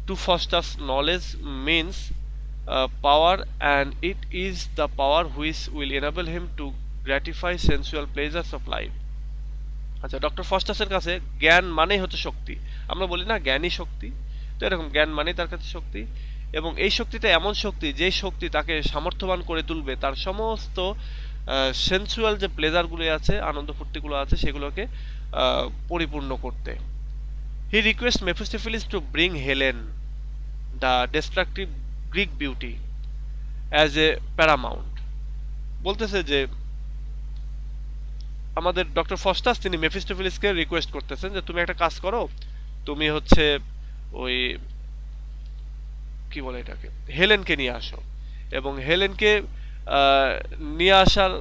To Foster's knowledge means power, and it is the power which will enable him to gratify sensual pleasures of life. আচ্ছা, ডক্টর ফস্টাসের কাছে জ্ঞান মানেই হচ্ছে শক্তি। আমরা বলি না জ্ঞানই শক্তি, তো এরকম জ্ঞান মানেই তার কাছে শক্তি, এবং এই শক্তিটা এমন শক্তি যে শক্তি তাকে সামর্থ্যবান করে তুলবে তার সমস্ত সেন্সুয়াল যে প্লেজারগুলো আছে, আনন্দ ফুর্তিগুলো আছে, সেগুলোকে পরিপূর্ণ করতে। He request Mephistopheles to bring Helen the destructive Greek beauty as a paramount. বলতেছে যে আমাদের ডক্টর ফস্টাস তিনি মেফিস্টোফেলিসকে রিকোয়েস্ট করতেছেন যে তুমি একটা কাজ করো, তুমি হচ্ছে ওই কি বলে এটাকে, হেলেনকে নিয়ে আসো। এবং হেলেনকে নিয়ে আসার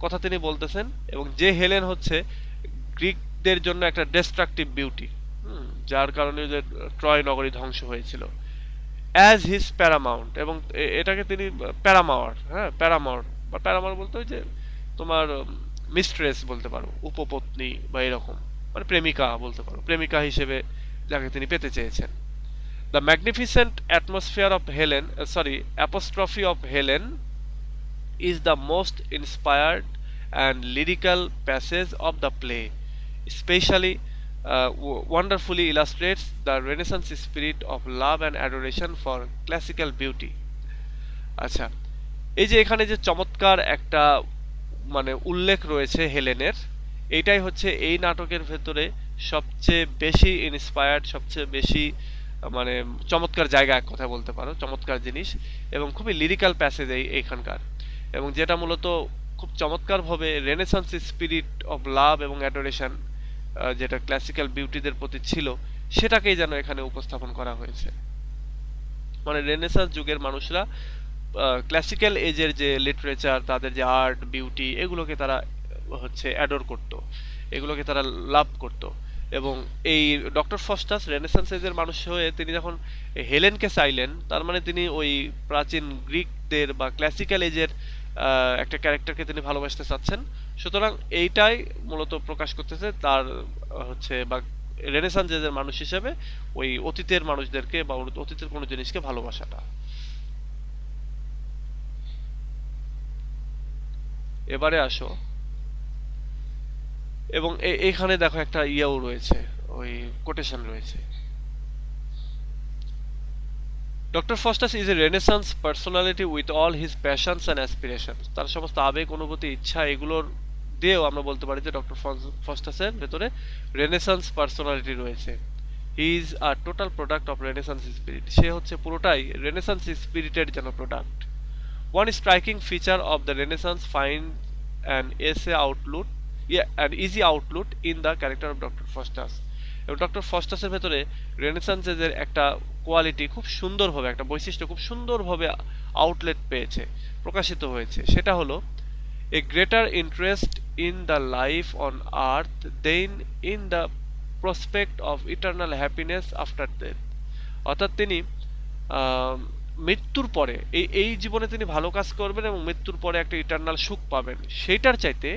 কথা তিনি বলতেছেন, এবং যে হেলেন হচ্ছে গ্রিকদের জন্য একটা ডিস্ট্রাকটিভ বিউটি, যার কারণে যে ট্রয় নগরী ধ্বংস হয়েছিল, অ্যাজ হিজ প্যারামাউন্ট। এবং এটাকে তিনি প্যারামাওয়ার, হ্যাঁ প্যারামাওয়ার বা প্যারামাওয়ার বলতে ওই যে তোমার মিস্ট্রেস বলতে পারো, উপপত্নী বা এরকম, মানে প্রেমিকা বলতে পারো, প্রেমিকা হিসেবে যাকে তিনি পেতে চেয়েছেন। The magnificent atmosphere of Helen, apostrophe of Helen, is the most inspired and lyrical passage of the play, especially wonderfully illustrates the Renaissance spirit of love and adoration for classical beauty. আচ্ছা, এই যে এখানে যে চমৎকার একটা মানে উল্লেখ রয়েছে হেলেনের, এইটাই হচ্ছে এই নাটকের ভেতরে সবচেয়ে বেশি ইন্সপায়ার্ড, সবচেয়ে বেশি মানে চমৎকার জায়গা, এক কথা বলতে পারো চমৎকার জিনিস, এবং খুবই লিরিক্যাল প্যাসেজ এইখানকার, এবং যেটা মূলত খুব চমৎকারভাবে রেনেসান্স স্পিরিট অফ লাভ এবং অ্যাডোরেশন যেটা ক্লাসিক্যাল বিউটিদের প্রতি ছিল সেটাকেই যেন এখানে উপস্থাপন করা হয়েছে। মানে রেনেসান্স যুগের মানুষরা ক্লাসিক্যাল এজের যে লিটারেচার, তাদের যে আর্ট বিউটি, এগুলোকে তারা হচ্ছে অ্যাডোর করত, এগুলোকে তারা লাভ করত। এবং এই ডক্টর ফস্টাস রেনেসান্স এজের মানুষ হয়ে তিনি যখন হেলেনকে চাইলেন, তার মানে তিনি ওই প্রাচীন গ্রিকদের বা ক্লাসিক্যাল এজের একটা ক্যারেক্টারকে তিনি ভালোবাসতে চাচ্ছেন। সুতরাং এইটাই মূলত প্রকাশ করতেছে তার হচ্ছে বা রেনেসান্স এজের মানুষ হিসেবে ওই অতীতের মানুষদেরকে বা অতীতের কোনো জিনিসকে ভালোবাসাটা। এবারে আসো, এবং এইখানে দেখো একটা ইয়েও রয়েছে, ওই কোটেশন রয়েছে। Doctor Faustus is a renaissance personality with all his passions and aspirations. তার সমস্ত আবেগ, অনুভূতি, ইচ্ছা, এগুলোর দিয়েও আমরা বলতে পারি যে ডক্টর ফস্টাসের ভেতরে রেনেসান্স পার্সোনালিটি রয়েছে। He is a total product of renaissance spirit. সে হচ্ছে পুরোটাই রেনেসান্স স্পিরিটের যেন product. One striking feature of the Renaissance finds an easy outlet in the character of Dr. Faustus. এবং ডক্টর ফস্টাসের ভেতরে রেনেসান্সের একটা কোয়ালিটি খুব সুন্দরভাবে, একটা বৈশিষ্ট্য খুব সুন্দরভাবে আউটলেট পেয়েছে, প্রকাশিত হয়েছে। সেটা হলো a greater interest in the life on earth than in the prospect of eternal happiness after death. অর্থাৎ তিনি মৃত্যুর পরে এই জীবনে তিনি ভালো কাজ করবেন এবং মৃত্যুর পরে একটা ইটারনাল সুখ পাবেন, সেইটার চাইতে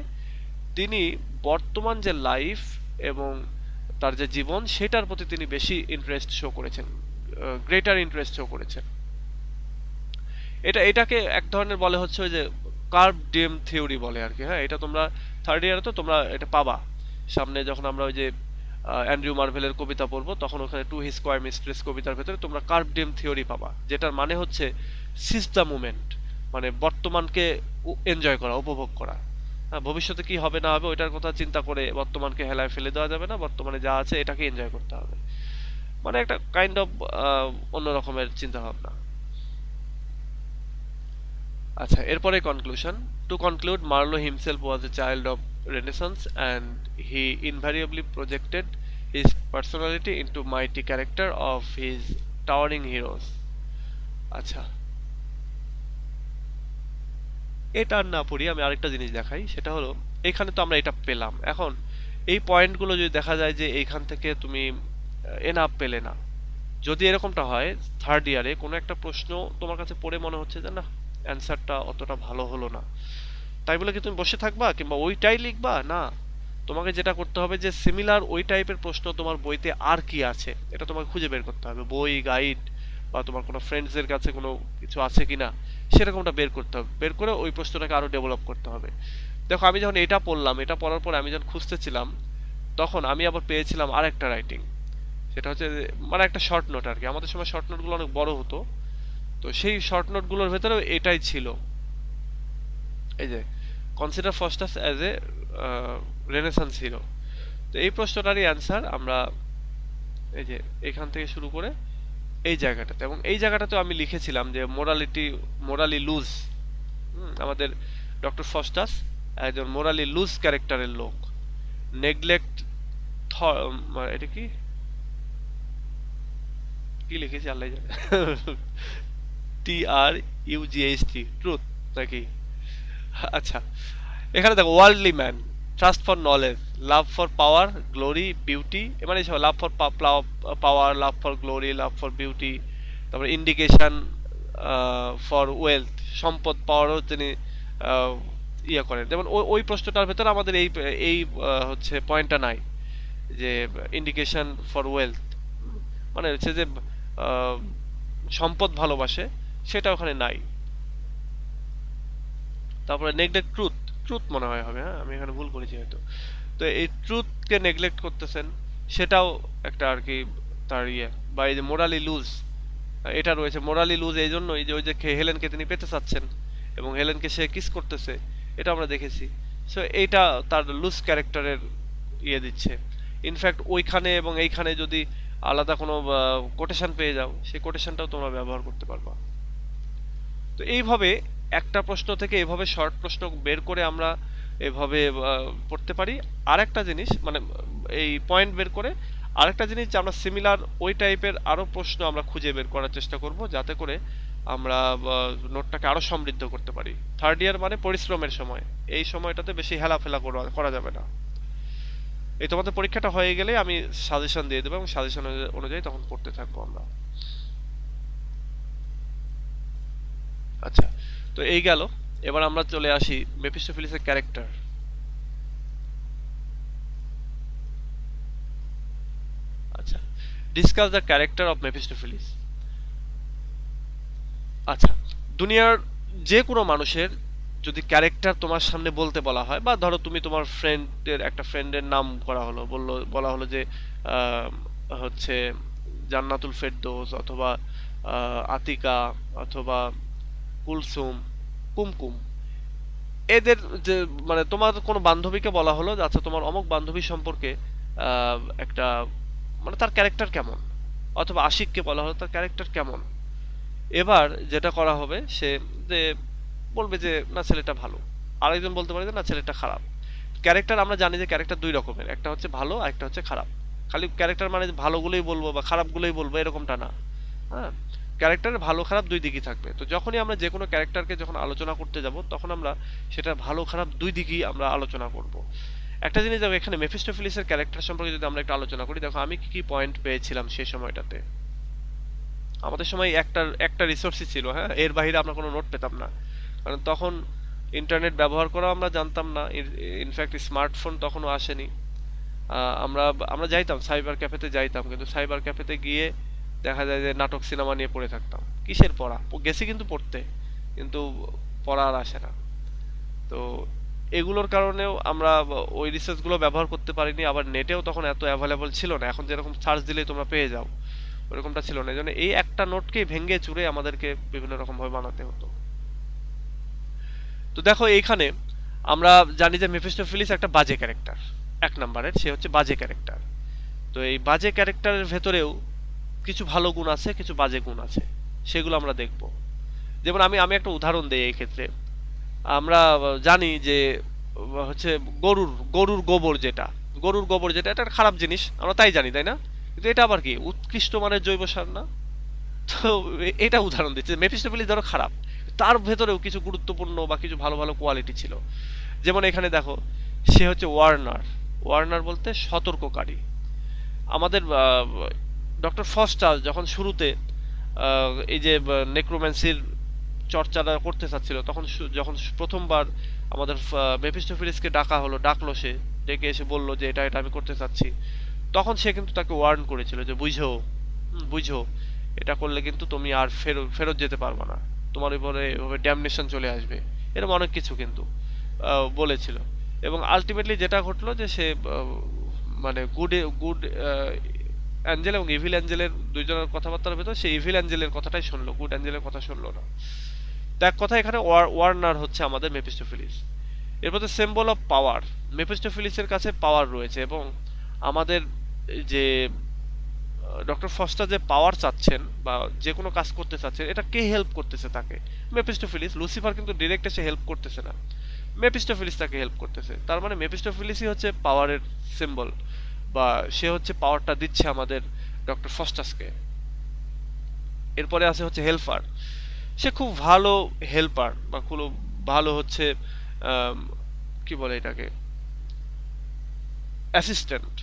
তিনি বর্তমান যে লাইফ এবং তার যে জীবন সেটার প্রতি তিনি বেশি ইন্টারেস্ট শো করেছেন, গ্রেটার ইন্টারেস্ট শো করেছেন। এটাকে এক ধরনের বলে হচ্ছে ওই যে কার্ভ ডিম থিওরি বলে আর কি। হ্যাঁ, এটা তোমরা থার্ড ইয়ারে তো তোমরা এটা পাবা সামনে, যখন আমরা ওই যে অ্যান্ড্রু মার্ভেলের কবিতা পড়বো তখন ওখানে টু হিজ স্কয়ার মিস্ট্রেস কবিতার ভেতরে তোমরা কার্ভ ডিম থিওরি পাবা, যেটার মানে হচ্ছে সিজ দ্য মুমেন্ট, মানে বর্তমানকে এনজয় করা, উপভোগ করা। হ্যাঁ, ভবিষ্যতে কি হবে না হবে ওইটার কথা চিন্তা করে বর্তমানকে হেলায় ফেলে দেওয়া যাবে না, বর্তমানে যা আছে এটাকে এনজয় করতে হবে। মানে একটা কাইন্ড অফ অন্য রকমের চিন্তা ভাবনা। আচ্ছা, এরপরে conclusion. To conclude, Marlowe himself was a child of Renaissance and he invariably projected his personality into mighty character of his towering heroes. আচ্ছা, এটা না পড়ি, আমি আরেকটা জিনিস দেখাই। সেটা হলো এখানে তো আমরা এটা পেলাম, এখন এই পয়েন্টগুলো যদি দেখা যায় যে এইখান থেকে তুমি এনাফ পেলে না, যদি এরকমটা হয় থার্ড ইয়ারে কোনো একটা প্রশ্ন তোমার কাছে পড়ে মনে হচ্ছে যে না অ্যান্সারটা অতটা ভালো হলো না, তাই বলে কি তুমি বসে থাকবা কিংবা ওইটাই লিখবা? না, তোমাকে যেটা করতে হবে যে সিমিলার ওই টাইপের প্রশ্ন তোমার বইতে আর কি আছে এটা তোমাকে খুঁজে বের করতে হবে। বই, গাইড বা তোমার কোনো ফ্রেন্ডসের কাছে কোনো কিছু আছে কিনা সেরকমটা বের করতে হবে, বের করে ওই প্রশ্নটাকে আরো ডেভেলপ করতে হবে। দেখো, আমি যখন এটা পড়লাম, এটা পড়ার পরে আমি যখন খুঁজতেছিলাম তখন আমি আবার পেয়েছিলাম আরেকটা রাইটিং, সেটা হচ্ছে মানে একটা শর্ট নোট আর কি। আমাদের সময় শর্ট নোটগুলো অনেক বড় হতো, তো সেই শর্ট নোটগুলোর ভেতরেও এটাই ছিল, এই যে consider Faustus as a renaissance hero. তো এই প্রশ্নটারই অ্যান্সার আমরা এই যে এখান থেকে শুরু করে এই জায়গাটাতে, এবং এই জায়গাটাতে আমি লিখেছিলাম যে মোরালি লুজ। আমাদের ডক্টর ফাস্টাস একজন মোরালি লুজ ক্যারেক্টারের লোক, নেগলেক্ট, এটা কি কি লিখেছি আল্লাহ জানে, TRUGHT, ট্রুথ নাকি? আচ্ছা, এখানে দেখো worldly man, trust for knowledge, love for power, glory, beauty, মানে love for power, love for glory, love for beauty, তারপরে ইন্ডিকেশন ফর ওয়েলথ, সম্পদ পাওয়ারও তিনি ইয়ে করেন। যেমন ওই প্রশ্নটার ভেতরে আমাদের এই এই হচ্ছে পয়েন্টটা নাই, যে ইন্ডিকেশন ফর ওয়েলথ মানে হচ্ছে যে সম্পদ ভালোবাসে, সেটা ওখানে নাই। তারপরে নেগলেক্ট ট্রুথ, ট্রুথ মনে হয় হবে, হ্যাঁ আমি এখানে ভুল করেছি হয়তো। তো এই ট্রুথকে নেগলেক্ট করতেছেন, সেটাও একটা আর কি তার ইয়ে। বা এই যে মোরালি লুজ, এটা রয়েছে মোরালি লুজ এই জন্যই যে ওই যে হেলেনকে তিনি পেতে চাচ্ছেন এবং হেলেনকে সে কিস করতেছে, এটা আমরা দেখেছি। সো এইটা তার লুজ ক্যারেক্টারের ইয়ে দিচ্ছে। ইনফ্যাক্ট ওইখানে এবং এইখানে যদি আলাদা কোনো কোটেশন পেয়ে যাও, সেই কোটেশনটাও তোমরা ব্যবহার করতে পারবা। তো এইভাবে একটা প্রশ্ন থেকে এভাবে শর্ট প্রশ্ন বের করে আমরা এভাবে পড়তে পারি। আরেকটা জিনিস মানে এই পয়েন্ট বের করে আরেকটা জিনিস যে আমরা সিমিলার ওই টাইপের আরো প্রশ্ন আমরা খুঁজে বের করার চেষ্টা করব, যাতে করে আমরা নোটটাকে আরো সমৃদ্ধ করতে পারি। থার্ড ইয়ার মানে পরিশ্রমের সময়, এই সময়টাতে বেশি হেলাফেলা করা যাবে না। এই তোমাদের পরীক্ষাটা হয়ে গেলে আমি সাজেশন দিয়ে দেবো এবং সাজেশন অনুযায়ী তখন পড়তে থাকবো আমরা। আচ্ছা, তো এই গেল। এবার আমরা চলে আসি মেফিস্টোফেলিসের ক্যারেক্টার। আচ্ছা, ডিসকাস দ্য ক্যারেক্টার অফ মেফিস্টোফেলিস। আচ্ছা, দুনিয়ার যে কোনো মানুষের যদি ক্যারেক্টার তোমার সামনে বলতে বলা হয়, বা ধরো তুমি তোমার একটা ফ্রেন্ডের নাম করা হলো, বলা হলো যে হচ্ছে জান্নাতুল ফেরদৌস, অথবা আতিকা, অথবা কুলসুম, কুমকুম, এদের যে মানে তোমার কোনো বান্ধবীকে বলা হলো, আচ্ছা তোমার অমুক বান্ধবী সম্পর্কে একটা মানে তার ক্যারেক্টার কেমন, অথবা আশিককে বলা হলো তার ক্যারেক্টার কেমন। এবার যেটা করা হবে সে যে বলবে যে না ছেলেটা ভালো, আরেকজন বলতে পারে যে না ছেলেটা খারাপ। ক্যারেক্টার আমরা জানি যে ক্যারেক্টার দুই রকমের, একটা হচ্ছে ভালো আর একটা হচ্ছে খারাপ। খালি ক্যারেক্টার মানে ভালোগুলোই বলবো বা খারাপগুলোই বলবো এরকমটা না, হ্যাঁ, ক্যারেক্টারের ভালো খারাপ দুই দিকই থাকবে। তো যখনই আমরা যে কোনো ক্যারেক্টারকে যখন আলোচনা করতে যাব, তখন আমরা সেটা ভালো খারাপ দুই দিকই আমরা আলোচনা করব। একটা জিনিস দেখো, এখানে মেফিস্টোফেলিসের ক্যারেক্টার সম্পর্কে যদি আমরা একটু আলোচনা করি, দেখো আমি কি কি পয়েন্ট পেয়েছিলাম সেই সময়টাতে। আমাদের সময় একটা রিসোর্সই ছিল, হ্যাঁ, এর বাইরে আমরা কোনো নোট পেতাম না, কারণ তখন ইন্টারনেট ব্যবহার করা আমরা জানতাম না। ইনফ্যাক্ট স্মার্টফোন তখনও আসেনি। আমরা যাইতাম সাইবার ক্যাফেতে যাইতাম, কিন্তু সাইবার ক্যাফেতে গিয়ে দেখা যায় যে নাটক সিনেমা নিয়ে পড়ে থাকতাম। কিসের পড়া, গেছি কিন্তু পড়তে, কিন্তু পড়া আর আসে না। তো এগুলোর কারণেও আমরা ওই রিসার্চগুলো ব্যবহার করতে পারিনি। আবার নেটেও তখন এত অ্যাভেলেবল ছিল না, এখন যেরকম সার্চ দিলেই তোমরা পেয়ে যাও, ওরকমটা ছিল না। এই জন্য এই একটা নোটকেই ভেঙে চুরে আমাদেরকে বিভিন্ন রকমভাবে বানাতে হতো। তো দেখো এইখানে আমরা জানি যে মেফিস্টোফেলিস একটা বাজে ক্যারেক্টার, এক নম্বরের সে হচ্ছে বাজে ক্যারেক্টার। তো এই বাজে ক্যারেক্টারের ভেতরেও কিছু ভালো গুণ আছে, কিছু বাজে গুণ আছে, সেগুলো আমরা দেখব। যেমন আমি একটা উদাহরণ দেই। এই ক্ষেত্রে আমরা জানি যে হচ্ছে গরুর গোবর যেটা এটা একটা খারাপ জিনিস, আমরা তাই জানি, তাই না? কিন্তু এটা আবার কি উৎকৃষ্ট মানের জৈব সার না? তো এটা উদাহরণ দিচ্ছে। মেফিস্টোফেলিস ধরো খারাপ, তার ভেতরেও কিছু গুরুত্বপূর্ণ বা কিছু ভালো ভালো কোয়ালিটি ছিল। যেমন এখানে দেখো, সে হচ্ছে ওয়ার্নার বলতে সতর্ককারী। আমাদের ডক্টর ফস্টার যখন শুরুতে এই যে নেক্রোম্যান্সির চর্চাটা করতে চাচ্ছিল, তখন যখন প্রথমবার আমাদের মেফিস্টোফেলিসকে ডাকলো, সে ডেকে এসে বলল যে এটা আমি করতে চাচ্ছি, তখন সে কিন্তু তাকে ওয়ার্ন করেছিল যে বুঝো এটা করলে কিন্তু তুমি আর ফেরত যেতে পারবে না, তোমার উপরে এভাবে ড্যামনেশন চলে আসবে, এরকম অনেক কিছু কিন্তু বলেছিল। এবং আলটিমেটলি যেটা ঘটলো যে সে মানে গুড অ্যাঞ্জেল এবং ইভিল অ্যাঞ্জেলের দুইজনের কথাবার্তার ভেতর সে ইভিল অ্যাঞ্জেলের কথাটাই শুনলো, গুড অ্যাঞ্জেলের কথা শুনলো না। তো এক কথা এখানে ওয়ার্নার হচ্ছে আমাদের মেফিস্টোফেলিস। এরপর তো সিম্বল অফ পাওয়ার, মেফিস্টোফেলিসের কাছে পাওয়ার রয়েছে এবং আমাদের যে ডক্টর ফস্টার যে পাওয়ার চাচ্ছেন বা যে কোনো কাজ করতে চাচ্ছেন, এটা কে হেল্প করতেছে তাকে? মেফিস্টোফেলিস। লুসিফার কিন্তু ডিরেক্ট এসে হেল্প করতেছে না, মেফিস্টোফেলিস তাকে হেল্প করতেছে। তার মানে মেফিস্টোফেলিসই হচ্ছে পাওয়ারের সিম্বল, বা সে হচ্ছে পাওয়ারটা দিচ্ছে আমাদের ডক্টর ফস্টাসকে। এরপরে আছে হচ্ছে হেল্পার। সে খুব ভালো হেল্পার বা খুব ভালো হচ্ছে কি বলে এটাকে, অ্যাসিস্ট্যান্ট।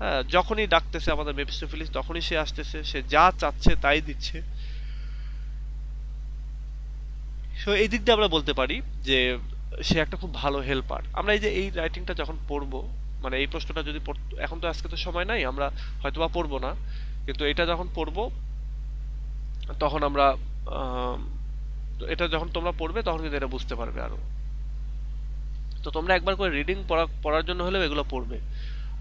হ্যাঁ, যখনই ডাকতেছে আমাদের মেফিস্টোফেলিস তখনই সে আসতেছে, সে যা চাচ্ছে তাই দিচ্ছে। সো এই দিক দিয়ে আমরা বলতে পারি যে সে একটা খুব ভালো হেল্পার। আমরা এই যে এই রাইটিংটা যখন পড়বো, মানে এই প্রশ্নটা যদি এখন তো আজকে তো সময় নাই, আমরা হয়তোবা পড়বো না, কিন্তু এটা যখন পড়বো তখন আমরা এটা যখন তোমরা পড়বে তখন কিন্তু এটা বুঝতে পারবে আরো। তো তোমরা একবার করে রিডিং পড়ার জন্য হলেও এগুলো পড়বে।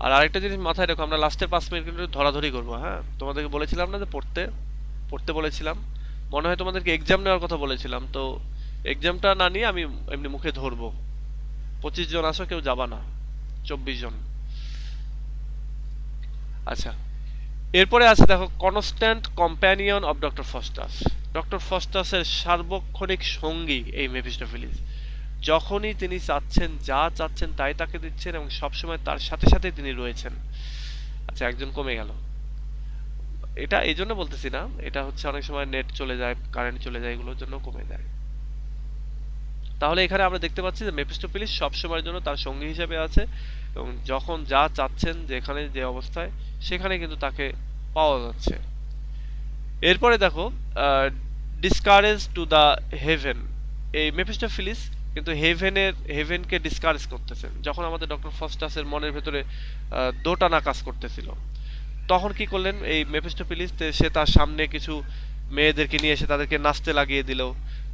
আর আরেকটা জিনিস মাথায় রাখো, আমরা লাস্টের 5 মিনিট কিন্তু ধরাধরি করবো। হ্যাঁ, তোমাদেরকে বলেছিলাম না যে পড়তে বলেছিলাম, মনে হয় তোমাদেরকে এক্সাম নেওয়ার কথা বলেছিলাম, তো এক্সামটা না নিয়ে আমি এমনি মুখে ধরবো। 25 জন আসো, কেউ যাবা না, 24 জন। আচ্ছা, এরপরে আছে দেখো, constant companion of doctor Faustus. Doctor ফস্টাসের সার্বক্ষণিক সঙ্গী এই মেফিস্টোফেলিস। যখনই তিনি চাচ্ছেন, যা চাচ্ছেন তাই তাকে দিচ্ছেন এবং সবসময় তার সাথে সাথে তিনি রয়েছেন। আচ্ছা, একজন কমে গেল। এটা এই জন্য বলতেছি না, এটা হচ্ছে অনেক সময় নেট চলে যায়, কারেন্ট চলে যায়, এগুলোর জন্য কমে যায়। তাহলে এখানে আমরা দেখতে পাচ্ছি যে মেফিস্টোফেলিস সবসময়ের জন্য তার সঙ্গী হিসেবে আছে এবং যখন যা চাচ্ছেন, যেখানে যে অবস্থায়, সেখানে কিন্তু তাকে পাওয়া যাচ্ছে। এরপরে দেখো, ডিসকারেজ টু দ্য হেভেন। এই মেফিস্টোফেলিস কিন্তু হেভেনকে ডিসকারেজ করতেছেন। যখন আমাদের ডক্টর ফস্টাসের মনের ভেতরে দোটানা কাজ করতেছিল, তখন কি করলেন এই মেফিস্টোফেলিস? সে তার সামনে কিছু মেয়েদেরকে নিয়ে এসে তাদেরকে নাচতে লাগিয়ে দিল।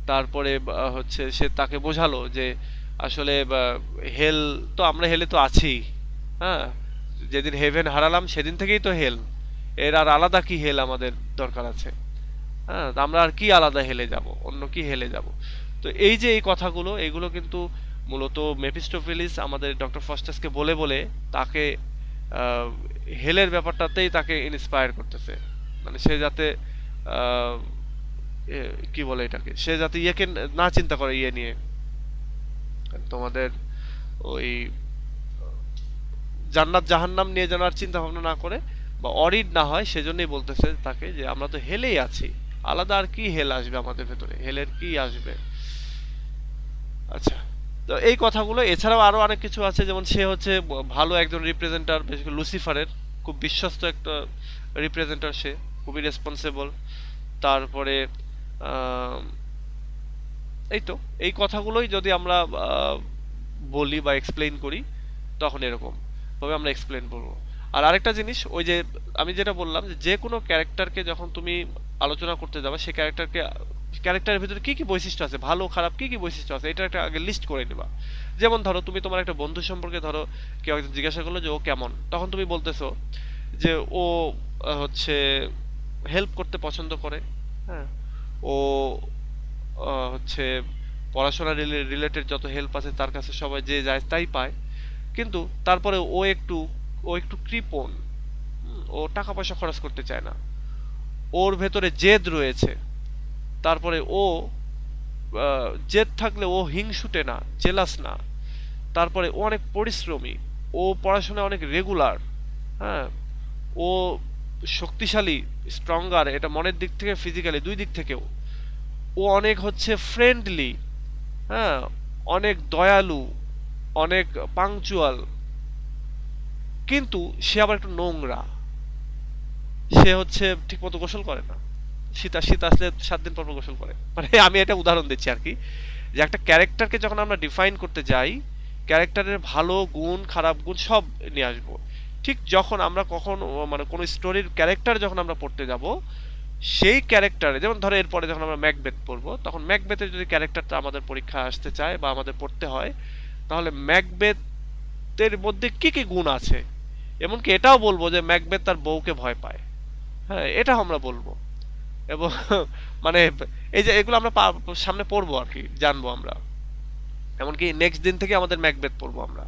তারপরে হচ্ছে সে তাকে বোঝালো যে আসলে হেল তো, আমরা হেলে তো আছি। হ্যাঁ, যেদিন হেভেন হারালাম সেদিন থেকেই তো হেল, এর আর আলাদা কি হেল আমাদের দরকার আছে? হ্যাঁ, আমরা আর কি আলাদা হেলে যাব, অন্য কি হেলে যাব? তো এই যে এই কথাগুলো, এগুলো কিন্তু মূলত মেফিস্টোফেলিস আমাদের ডক্টর ফস্টাসকে বলে বলে তাকে হেলের ব্যাপারটাতেই তাকে ইন্সপায়ার করতেছে। মানে সে যাতে কি বলে এটাকে, সে যাতে ইয়েকে না চিন্তা করে, ইয়ে নিয়ে তোমাদের ওই জান্নাত জাহান্নাম নিয়ে যেন আর চিন্তা ভাবনা না করে বা অরিড না হয়, সেজন্যই বলতেছে তাকে যে আমরা তো হেলেই আছি, আলাদা আর কি হেল আসবে আমাদের ভেতরে, হেলের কি আসবে? আচ্ছা, তো এই কথাগুলো, এছাড়াও আরো অনেক কিছু আছে, যেমন সে হচ্ছে ভালো একজন রিপ্রেজেন্টার, লুসিফারের খুব বিশ্বস্ত একটা রিপ্রেজেন্টার, সে খুবই রেসপন্সিবল। তারপরে এই তো এই কথাগুলোই যদি আমরা বলি বা এক্সপ্লেইন করি, তখন এরকম ভাবে আমরা এক্সপ্লেইন করবো। আর আরেকটা জিনিস, ওই যে আমি যেটা বললাম, যে কোনো ক্যারেক্টারকে যখন তুমি আলোচনা করতে যাবে, সেই ক্যারেক্টারের ভিতরে কি কি বৈশিষ্ট্য আছে, ভালো খারাপ কি কি বৈশিষ্ট্য আছে, এটা একটা আগে লিস্ট করে নেবা। যেমন ধরো, তুমি তোমার একটা বন্ধু সম্পর্কে ধরো কেউ একজন জিজ্ঞাসা করলো যে ও কেমন, তখন তুমি বলতেছো যে ও হচ্ছে হেল্প করতে পছন্দ করে। হ্যাঁ, ও হচ্ছে পড়াশোনা রিলেটেড যত হেল্প আছে তার কাছে সবাই যে যায় তাই পায়, কিন্তু তারপরে ও একটু কৃপণ, ও টাকা পয়সা খরচ করতে চায় না, ওর ভেতরে জেদ রয়েছে। তারপরে ও জেদ থাকলে ও হিংসুটে না, জেলাস না। তারপরে ও অনেক পরিশ্রমী, ও পড়াশোনায় অনেক রেগুলার। হ্যাঁ, ও শক্তিশালী, স্ট্রঙ্গার, এটা মনের দিক থেকে, ফিজিক্যালি, দুই দিক থেকেও। ও অনেক হচ্ছে ফ্রেন্ডলি, হ্যাঁ, অনেক দয়ালু, অনেক পাংচুয়াল, কিন্তু সে আবার একটু নোংরা। সে হচ্ছে ঠিক মতো গোসল করে না, শীত আসলে 7 দিন পর গোসল করে। মানে আমি এটা উদাহরণ দিচ্ছি আর কি, যে একটা ক্যারেক্টারকে যখন আমরা ডিফাইন করতে যাই, ক্যারেক্টারের ভালো গুণ খারাপ গুণ সব নিয়ে আসবো। ঠিক যখন আমরা মানে কোনো স্টোরির ক্যারেক্টার যখন আমরা পড়তে যাব, সেই ক্যারেক্টারে, যেমন ধরো এরপরে যখন আমরা ম্যাকবেথ পড়বো, তখন ম্যাকবেথের যদি ক্যারেক্টারটা আমাদের পরীক্ষা আসতে চায় বা আমাদের পড়তে হয়, তাহলে ম্যাকবেথের মধ্যে কি কি গুণ আছে, এমনকি এটাও বলবো যে ম্যাকবেথ তার বউকে ভয় পায়। হ্যাঁ, এটা আমরা বলবো। এবং মানে এই যে এগুলো আমরা সামনে পড়বো আর কি, জানবো আমরা। এমনকি নেক্সট দিন থেকে আমাদের ম্যাকবেথ পড়বো আমরা।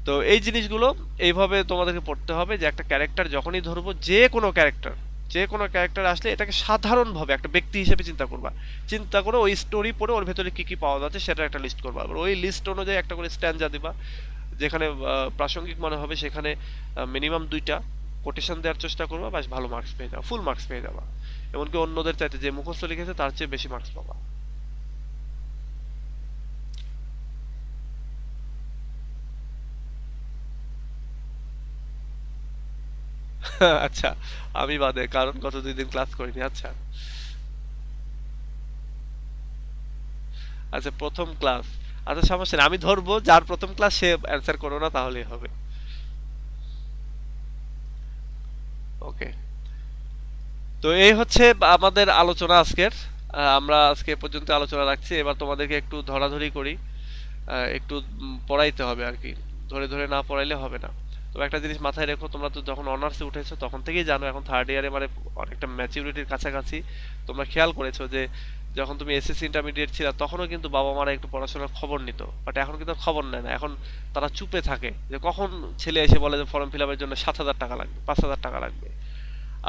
তো এই জিনিসগুলো এইভাবে তোমাদেরকে পড়তে হবে যে একটা ক্যারেক্টার যখনই ধরবো, যে কোনো ক্যারেক্টার আসলে এটাকে সাধারণভাবে একটা ব্যক্তি হিসেবে চিন্তা করবা। চিন্তা করে ওই স্টোরি পড়ে ওর ভেতরে কি কি পাওয়া যাচ্ছে সেটা একটা লিস্ট করবা। আর ওই লিস্ট অনুযায়ী একটা করে স্ট্যান্ডা দিবা, যেখানে প্রাসঙ্গিক মনে হবে সেখানে মিনিমাম 2টা কোটেশন দেওয়ার চেষ্টা করবা, বাস ভালো মার্কস পেয়ে যাবা, ফুল মার্কস পেয়ে যাবা। এমনকি অন্যদের চাইতে যে মুখস্থ লিখেছে তার চেয়ে বেশি মার্কস পাবা। আচ্ছা, আমি বাদে, কারণ গত 2 দিন ক্লাস করিনি। আচ্ছা আচ্ছা, প্রথম ক্লাস, আচ্ছা সমস্যা নেই, আমি ধরবো যার প্রথম ক্লাস সে অ্যান্সার করো না, তাহলেই হবে। ওকে, তো এই হচ্ছে আমাদের আলোচনা আজকের। আমরা আজকে এ পর্যন্ত আলোচনা রাখছি। এবার তোমাদেরকে একটু ধরাধরি করি, একটু পড়াইতে হবে আর কি, ধরে ধরে না পড়াইলে হবে না। তবে একটা জিনিস মাথায় রেখো, তোমরা তো যখন অনার্সে উঠেছো তখন থেকেই জানো, এখন থার্ড ইয়ারে মানে অনেকটা ম্যাচিউরিটির কাছাকাছি। তোমরা খেয়াল করেছো যে যখন তুমি এসএসসি ইন্টারমিডিয়েট ছিল তখনও কিন্তু বাবা মারা একটু পড়াশোনার খবর নিত, বাট এখন কিন্তু আর খবর নেয় না। এখন তারা চুপে থাকে যে কখন ছেলে এসে বলে যে ফর্ম ফিল আপের জন্য 7,000 টাকা লাগবে, 5,000 টাকা লাগবে।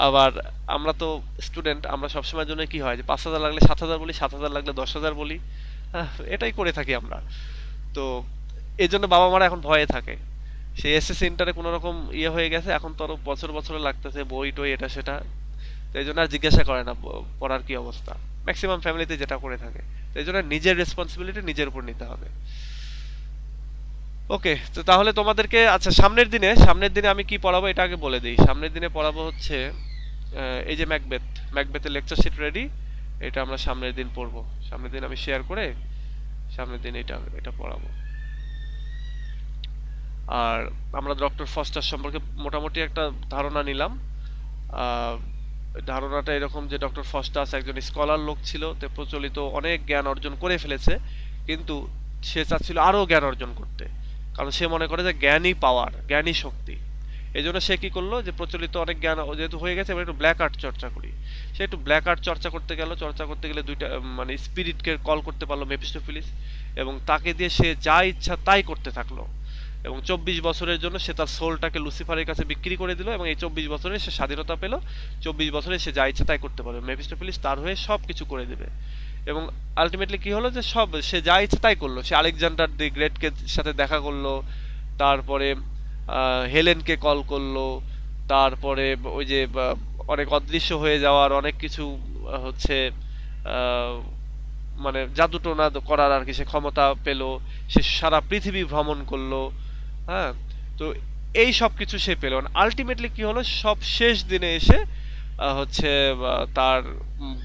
আবার আমরা তো স্টুডেন্ট, আমরা সবসময়ের জন্য কি হয় যে 5,000 লাগলে 7,000 বলি, 7,000 লাগলে 10,000 বলি। এটাই করে থাকি আমরা। তো এই জন্য বাবা মারা এখন ভয়ে থাকে। সেই এসএসসি ইন্টারে কোনো রকম ইয়ে হয়ে গেছে, এখন তো আরো বছর বছরে লাগতেছে বই টই এটা সেটা। তো এই জন্য আর জিজ্ঞাসা করে না পড়ার কি অবস্থা, ম্যাক্সিমাম ফ্যামিলিতে যেটা করে থাকে। তো এই জন্য নিজের রেসপন্সিবিলিটি নিজের উপর নিতে হবে। ওকে, তো তাহলে তোমাদেরকে আচ্ছা সামনের দিনে আমি কি পড়াবো এটা আগে বলে দিই। সামনের দিনে পড়াবো হচ্ছে এই যে ম্যাকবেথের লেকচার শিট রেডি, এটা আমরা সামনের দিন পড়বো। সামনের দিন আমি শেয়ার করে সামনের দিন এটা এটা পড়াবো। আর আমরা ডক্টর ফস্টার সম্পর্কে মোটামুটি একটা ধারণা নিলাম। আহ, ধারণাটা এরকম যে ডক্টর ফস্টাস একজন স্কলার লোক ছিল, তো প্রচলিত অনেক জ্ঞান অর্জন করে ফেলেছে, কিন্তু সে চাচ্ছিল আরো জ্ঞান অর্জন করতে। কারণ সে মনে করে যে জ্ঞানই পাওয়ার, জ্ঞানই শক্তি। এই জন্য সে কি করলো, যে প্রচলিত অনেক জ্ঞান যেহেতু হয়ে গেছে, এবার একটু ব্ল্যাক আর্ট চর্চা করি। সে একটু ব্ল্যাক আর্ট চর্চা করতে গেল, চর্চা করতে গেলে দুইটা মানে স্পিরিটকে কল করতে পারলো, মেফিস্টোফিলিস, এবং তাকে দিয়ে সে যা ইচ্ছা তাই করতে থাকলো। এবং 24 বছরের জন্য সে তার সোলটাকে লুসিফারের কাছে বিক্রি করে দিল, এবং এই 24 বছরে সে স্বাধীনতা পেল। 24 বছরে সে যা ইচ্ছা তাই করতে পারবে, মেফিস্টোফিলিস তার হয়ে সব কিছু করে দেবে। এবং আলটিমেটলি কি হলো, যে সব সে যা ইচ্ছা তাই করলো। সে আলেকজান্ডার দি গ্রেটকে সাথে দেখা করলো, তারপরে হেলেনকে কল করলো, তারপরে ওই যে অনেক অদৃশ্য হয়ে যাওয়ার অনেক কিছু হচ্ছে আহ, মানে জাদুটোনা করার আর কি সে ক্ষমতা পেল। সে সারা পৃথিবী ভ্রমণ করলো। হ্যাঁ, তো এই সব কিছু সে পেল। আলটিমেটলি কি হলো, সব শেষ দিনে এসে হচ্ছে তার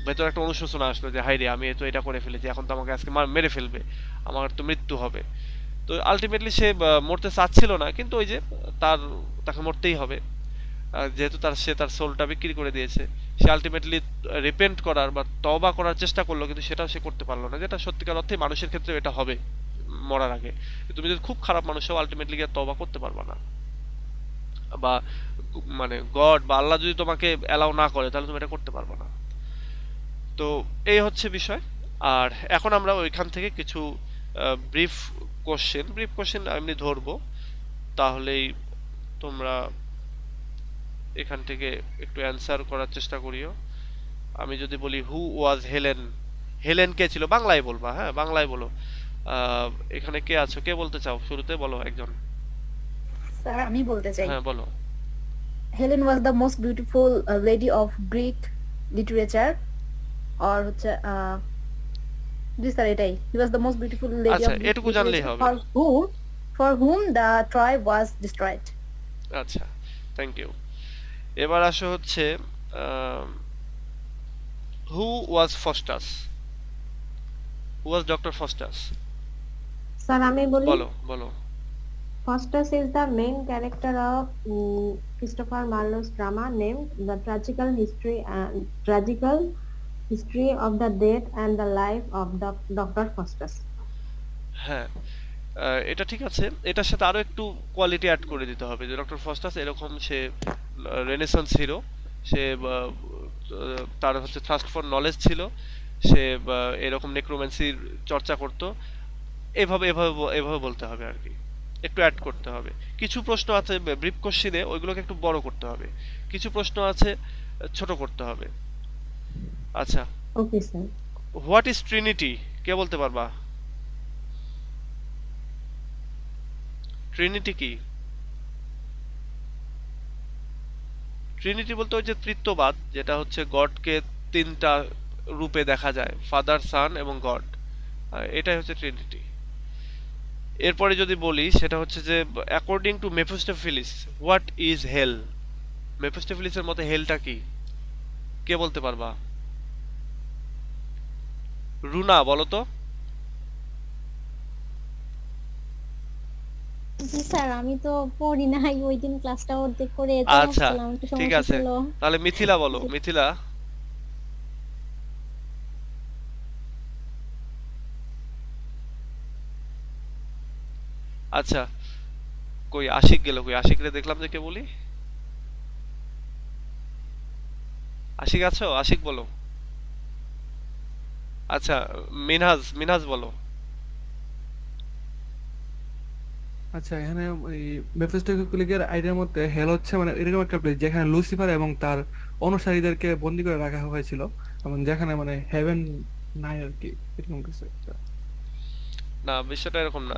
ভেতরে একটা অনুশোচনা আসলো যে হাই রে, আমি তো এটা করে ফেলেছি, এখন তো আমাকে আজকে মেরে ফেলবে, আমার তো মৃত্যু হবে। তো আলটিমেটলি সে মরতে চাচ্ছিল না, কিন্তু ওই যে তার তাকে মরতেই হবে। যেহেতু সে তার সোলটা বিক্রি করে দিয়েছে, সে আলটিমেটলি রিপেন্ট করার বা তওবা করার চেষ্টা করলো, কিন্তু সেটাও সে করতে পারলো না, যেটা সত্যিকার অর্থে মানুষের ক্ষেত্রে এটা হবে মরার আগে। তুমি যদি খুব খারাপ মানুষ হও, আলটিমেটলি গিয়ে তওবা করতে পারবা না, বা মানে গড বা আল্লাহ যদি তোমাকে অ্যালাউ না করে তাহলে তুমি এটা করতে পারবে না। তো এই হচ্ছে বিষয়। আর এখন আমরা ওইখান থেকে কিছু ব্রিফ কোশ্চেন এমনি ধরবো, তাহলেই তোমরা এখান থেকে একটু অ্যান্সার করার চেষ্টা করিও। আমি যদি বলি হু ওয়াজ হেলেন, হেলেন কে ছিল, বাংলায় বলবা, হ্যাঁ বাংলায় বলো। আহ, এখানে কে আছো, কে বলতে চাও, শুরুতে বলো একজন। স্যার আমি বলতে চাই, হ্যাঁ বলো। Helen was the most beautiful lady of Greek literature, আর হচ্ছে জি স্যার এটাই, he was the most beautiful lady আচ্ছা, অফ গ্রিক এটুকু জানলেই লিটারেচার হবে। For hmm the Troy was destroyed. আচ্ছা, থ্যাংক ইউ। এবার আসো হচ্ছে who was Faustus, who was doctor Faustus, sir আমি বলি, বলো বলো। Faustus is the main character of Christopher Marlowe's drama named The Tragical History of the Death and the Life of Dr. Faustus. হ্যাঁ, এটা ঠিক আছে, এটার সাথে আরো একটু কোয়ালিটি অ্যাড করে দিতে হবে যে ডক্টর ফস্টাস এরকম সে রেনেসান্স হিরো, সে তার হচ্ছে থ্রাস্ট ফর নলেজ ছিল, সে এরকম নেক্রোম্যান্সির চর্চা করতো। এভাবে এভাবে এভাবে বলতে হবে আর কি, একটু অ্যাড করতে হবে। কিছু প্রশ্ন আছে ব্রিফ কোশ্চিনে, ওইগুলোকে একটু বড় করতে হবে। কিছু প্রশ্ন আছে ছোট করতে হবে। আচ্ছা, okay sir. What is Trinity, কে বলতে পারবা? ট্রিনিটি কি? ট্রিনিটি বলতে ওই যে তৃতীয়বাদ, যেটা হচ্ছে গডকে তিনটা রূপে দেখা যায়, ফাদার, সান এবং গড, এটাই হচ্ছে ট্রিনিটি। এরপরে যদি বলি সেটা হচ্ছে যে according to Mephistopheles what is hell, মেফিস্টোফেলিসের মতে হেলটা কি, কে বলতে পারবা? রুনা বলো তো। জি স্যার, আমি তো পড়ি নাই, ওই দিন ক্লাসটা অর্ধেক করে তো আচ্ছা আসছিলাম, একটু ঠিক সমস্যা আছে, ছিল। তাহলে মিথিলা বলো। মিথিলা। আচ্ছা, কই আশিক গেল, কই আশিকরে দেখলাম যে, কে বলি? আশিক আছো? আশিক বলো। আচ্ছা, মিনহাজ, মিনহাজ বলো। আচ্ছা, এখানে ওই মেফিস্টোফেলিসের আইডিয়ার মধ্যে হেল হচ্ছে মানে এরকম একটা প্লেস যেখানে লুসিফার এবং তার অনুসারীদেরকে বন্দি করে রাখা হয়েছিল, এবং যেখানে মানে হেভেন নাই আর কি, এরকম কিছু একটা। না, বিষয়টা এরকম না।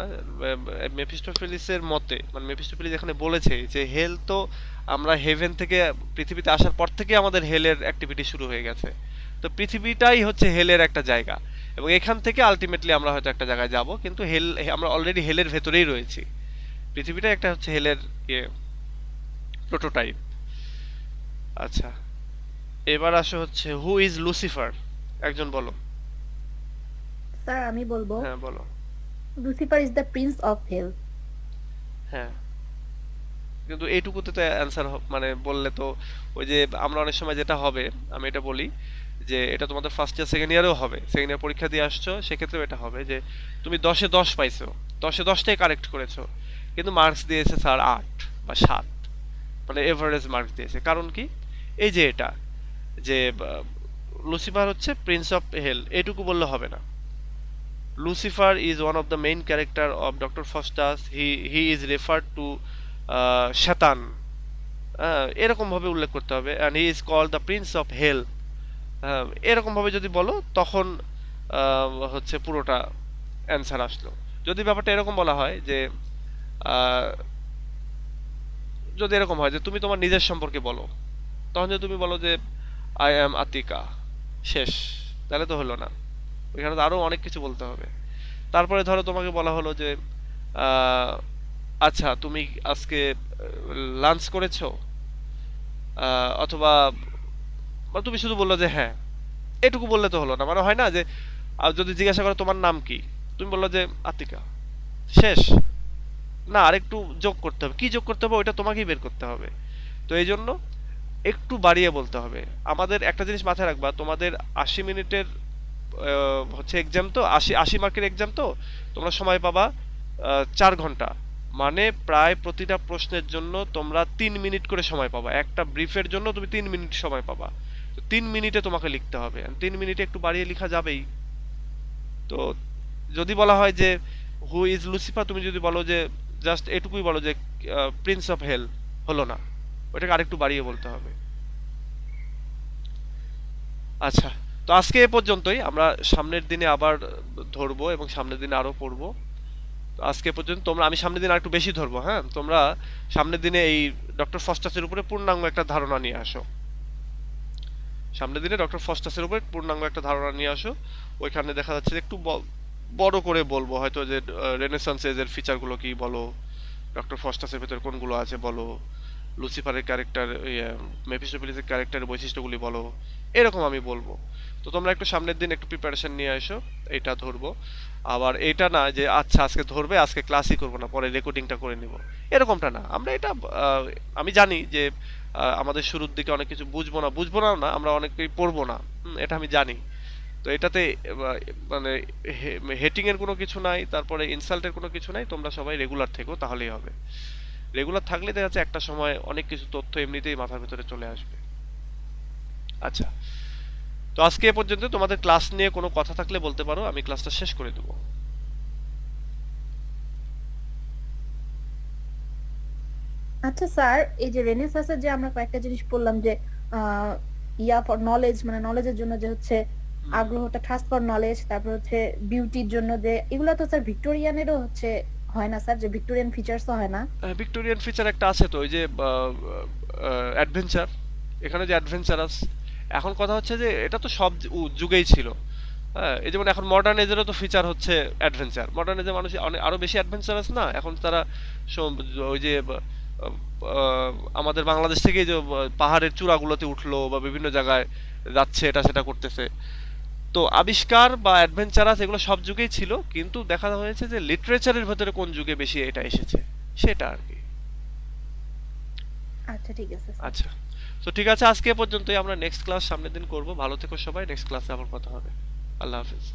মেফিস্টোফেলিসের মতে, মানে মেফিস্টোফেলিস এখানে বলেছে যে হেল তো আমরা হেভেন থেকে পৃথিবীতে আসার পর থেকে আমাদের হেলের অ্যাক্টিভিটি শুরু হয়ে গেছে। তো পৃথিবীটাই হচ্ছে হেলের একটা জায়গা, এবং এখান থেকে আলটিমেটলি আমরা হয়তো একটা জায়গায় যাব, কিন্তু হেল আমরা অলরেডি হেলের ভেতরেই রয়েছি। পৃথিবীটা একটা হচ্ছে হেলের প্রোটোটাইপ। আচ্ছা, এবার আসো হচ্ছে হু ইজ লুসিফার, একজন বলো। স্যার আমি বলবো, হ্যাঁ বলো। Lucifer is the prince of hell. হ্যাঁ, কিন্তু এইটুকুতে তো অ্যান্সার মানে বললে তো, ওই যে আমরা অনেক সময় যেটা হবে, আমি এটা বলি যে এটা তোমাদের ফার্স্ট ইয়ার সেকেন্ড ইয়ারেও হবে, সেকেন্ড ইয়ার পরীক্ষা দিয়ে আসছো, সেক্ষেত্রেও এটা হবে যে তুমি 10-এ 10 পাইছো, 10-এ 10টাই কারেক্ট করেছো, কিন্তু মার্কস দিয়েছে স্যার 8 বা 7, মানে এভারেজ মার্কস দিয়েছে। কারণ কি? এই যে এটা যে লুসিফার হচ্ছে প্রিন্স অফ হেল, এটুকু বললে হবে না। Lucifer is one of the main character of Dr. Faustus. He is referred to Shaitan. এরকম ভাবে উল্লেখ করতে হবে, and he is called the prince of hell. এরকম ভাবে যদি বলো তখন হচ্ছে পুরোটা অ্যান্সার আসলো। যদি ব্যাপারটা এরকম বলা হয় যে যদি এরকম হয় যে তুমি তোমার নিজের সম্পর্কে বলো, তখন যদি তুমি বলো যে আই অ্যাম আতিকা, শেষ, তাহলে তো হলো না, ওইখানে তো আরো অনেক কিছু বলতে হবে। তারপরে ধরো তোমাকে বলা হলো যে আচ্ছা তুমি আজকে লাঞ্চ করেছো, অথবা তুমি শুধু বললো যে হ্যাঁ, এটুকু বললে তো হলো না, মানে হয় না যে যদি জিজ্ঞাসা করো তোমার নাম কি, তুমি বললো যে আতিকা, শেষ না, আরেকটু যোগ করতে হবে। কি যোগ করতে হবে ওইটা তোমাকেই বের করতে হবে। তো এই জন্য একটু বাড়িয়ে বলতে হবে। আমাদের একটা জিনিস মাথায় রাখবা, তোমাদের 80 মিনিটের হচ্ছে এক্সাম, তো 80 মার্কের এক্সাম, তো তোমরা সময় পাবা 4 ঘন্টা, মানে প্রায় প্রতিটা প্রশ্নের জন্য তোমরা 3 মিনিট করে সময় পাবা। একটা ব্রিফের জন্য তুমি 3 মিনিট সময় পাবা, তো 3 মিনিটে তোমাকে লিখতে হবে, 3 মিনিটে একটু বাড়িয়ে লেখা যাবেই। তো যদি বলা হয় যে হু ইজ লুসিফার, তুমি যদি বলো যে জাস্ট এটুকুই বলো যে প্রিন্স অফ হেল, হলো না, ওইটাকে আরেকটু বাড়িয়ে বলতে হবে। আচ্ছা, তো আজকে এ পর্যন্তই, আমরা সামনের দিনে আবার ধরবো এবং সামনের দিনে আরো পড়বো। তো আজকে পর্যন্ত তোমরা, আমি সামনের দিন আরেকটু বেশি ধরবো, হ্যাঁ, তোমরা সামনের দিনে এই ডক্টর ফস্টাসের উপরে পূর্ণাঙ্গ একটা ধারণা নিয়ে আসো। সামনের দিনে ডক্টর ফস্টাসের উপরে পূর্ণাঙ্গ একটা ধারণা নিয়ে আসো। ওইখানে দেখা যাচ্ছে একটু বড় করে বলবো, হয়তো যে রেনেসান্স এজের ফিচারগুলো কি বলো, ডক্টর ফস্টাসের ভেতর কোনগুলো আছে বলো, লুসিফারের ক্যারেক্টার, মেফিস্টোফেলিসের ক্যারেক্টারের বৈশিষ্ট্যগুলি বলো, এরকম আমি বলবো। তো তোমরা একটু সামনের দিন একটু প্রিপারেশন নিয়ে এসো, এটা ধরবো। আবার এটা না যে আচ্ছা আজকে ধরবে, আজকে ক্লাসই করবো না, পরে রেকর্ডিংটা করে নিব, এরকমটা না। আমরা এটা আমি জানি যে আমাদের শুরুর দিকে অনেক কিছু বুঝবো না, আমরা অনেকেই পড়বো না, এটা আমি জানি। তো এটাতে মানে হেটিং এর কোনো কিছু নাই, তারপরে ইনসাল্টের কোনো কিছু নাই, তোমরা সবাই রেগুলার থেকো, তাহলেই হবে। রেগুলার থাকলে দেখা যাচ্ছে একটা সময় অনেক কিছু তথ্য এমনিতেই মাথার ভিতরে চলে আসবে। আচ্ছা, তো আজকে এ পর্যন্ত। তোমাদের ক্লাস নিয়ে কোনো কথা থাকলে বলতে পারো, আমি ক্লাসটা শেষ করে দেবো। আচ্ছা স্যার, এই যে রেনেসাসের যে আমরা কয়েকটা জিনিস বললাম যে ইয়া ফর নলেজ, মানে নলেজের জন্য যে হচ্ছে আগ্রহটা, থার্স্ট ফর নলেজ, তারপর হচ্ছে বিউটির জন্য যে, এগুলো তো স্যার ভিক্টোরিয়ানেরও হচ্ছে হয় না স্যার, যে ভিক্টোরিয়ান ফিচার্সও হয় না? ভিক্টোরিয়ান ফিচার একটা আছে তো, ওই যে অ্যাডভেঞ্চার, এখানে যে অ্যাডভেঞ্চারাস। এখন কথা হচ্ছে যে এটা তো সব যুগেই ছিল। হ্যাঁ, এই যেমন এখন মডার্ন এজেরও তো ফিচার হচ্ছে অ্যাডভেঞ্চার। মডার্ন এজে মানুষ অনেক আরো বেশি অ্যাডভেঞ্চারাস না, এখন তারা ওই যে আমাদের বাংলাদেশ থেকে যে পাহাড়ের চূড়াগুলোতে উঠলো বা বিভিন্ন জায়গায় যাচ্ছে, এটা সেটা করতেছে। তো আবিষ্কার বা অ্যাডভেঞ্চারাস এগুলো সব যুগেই ছিল, কিন্তু দেখা হয়েছে যে লিটারেচারের ভেতরে কোন যুগে বেশি এটা এসেছে, সেটা আর কি। আচ্ছা ঠিক আছে স্যার। আচ্ছা, তো ঠিক আছে, আজকে এ পর্যন্তই। আমরা নেক্সট ক্লাস সামনের দিন করব। ভালো থেকো সবাই, নেক্সট ক্লাসে আবার কথা হবে। আল্লাহ হাফেজ।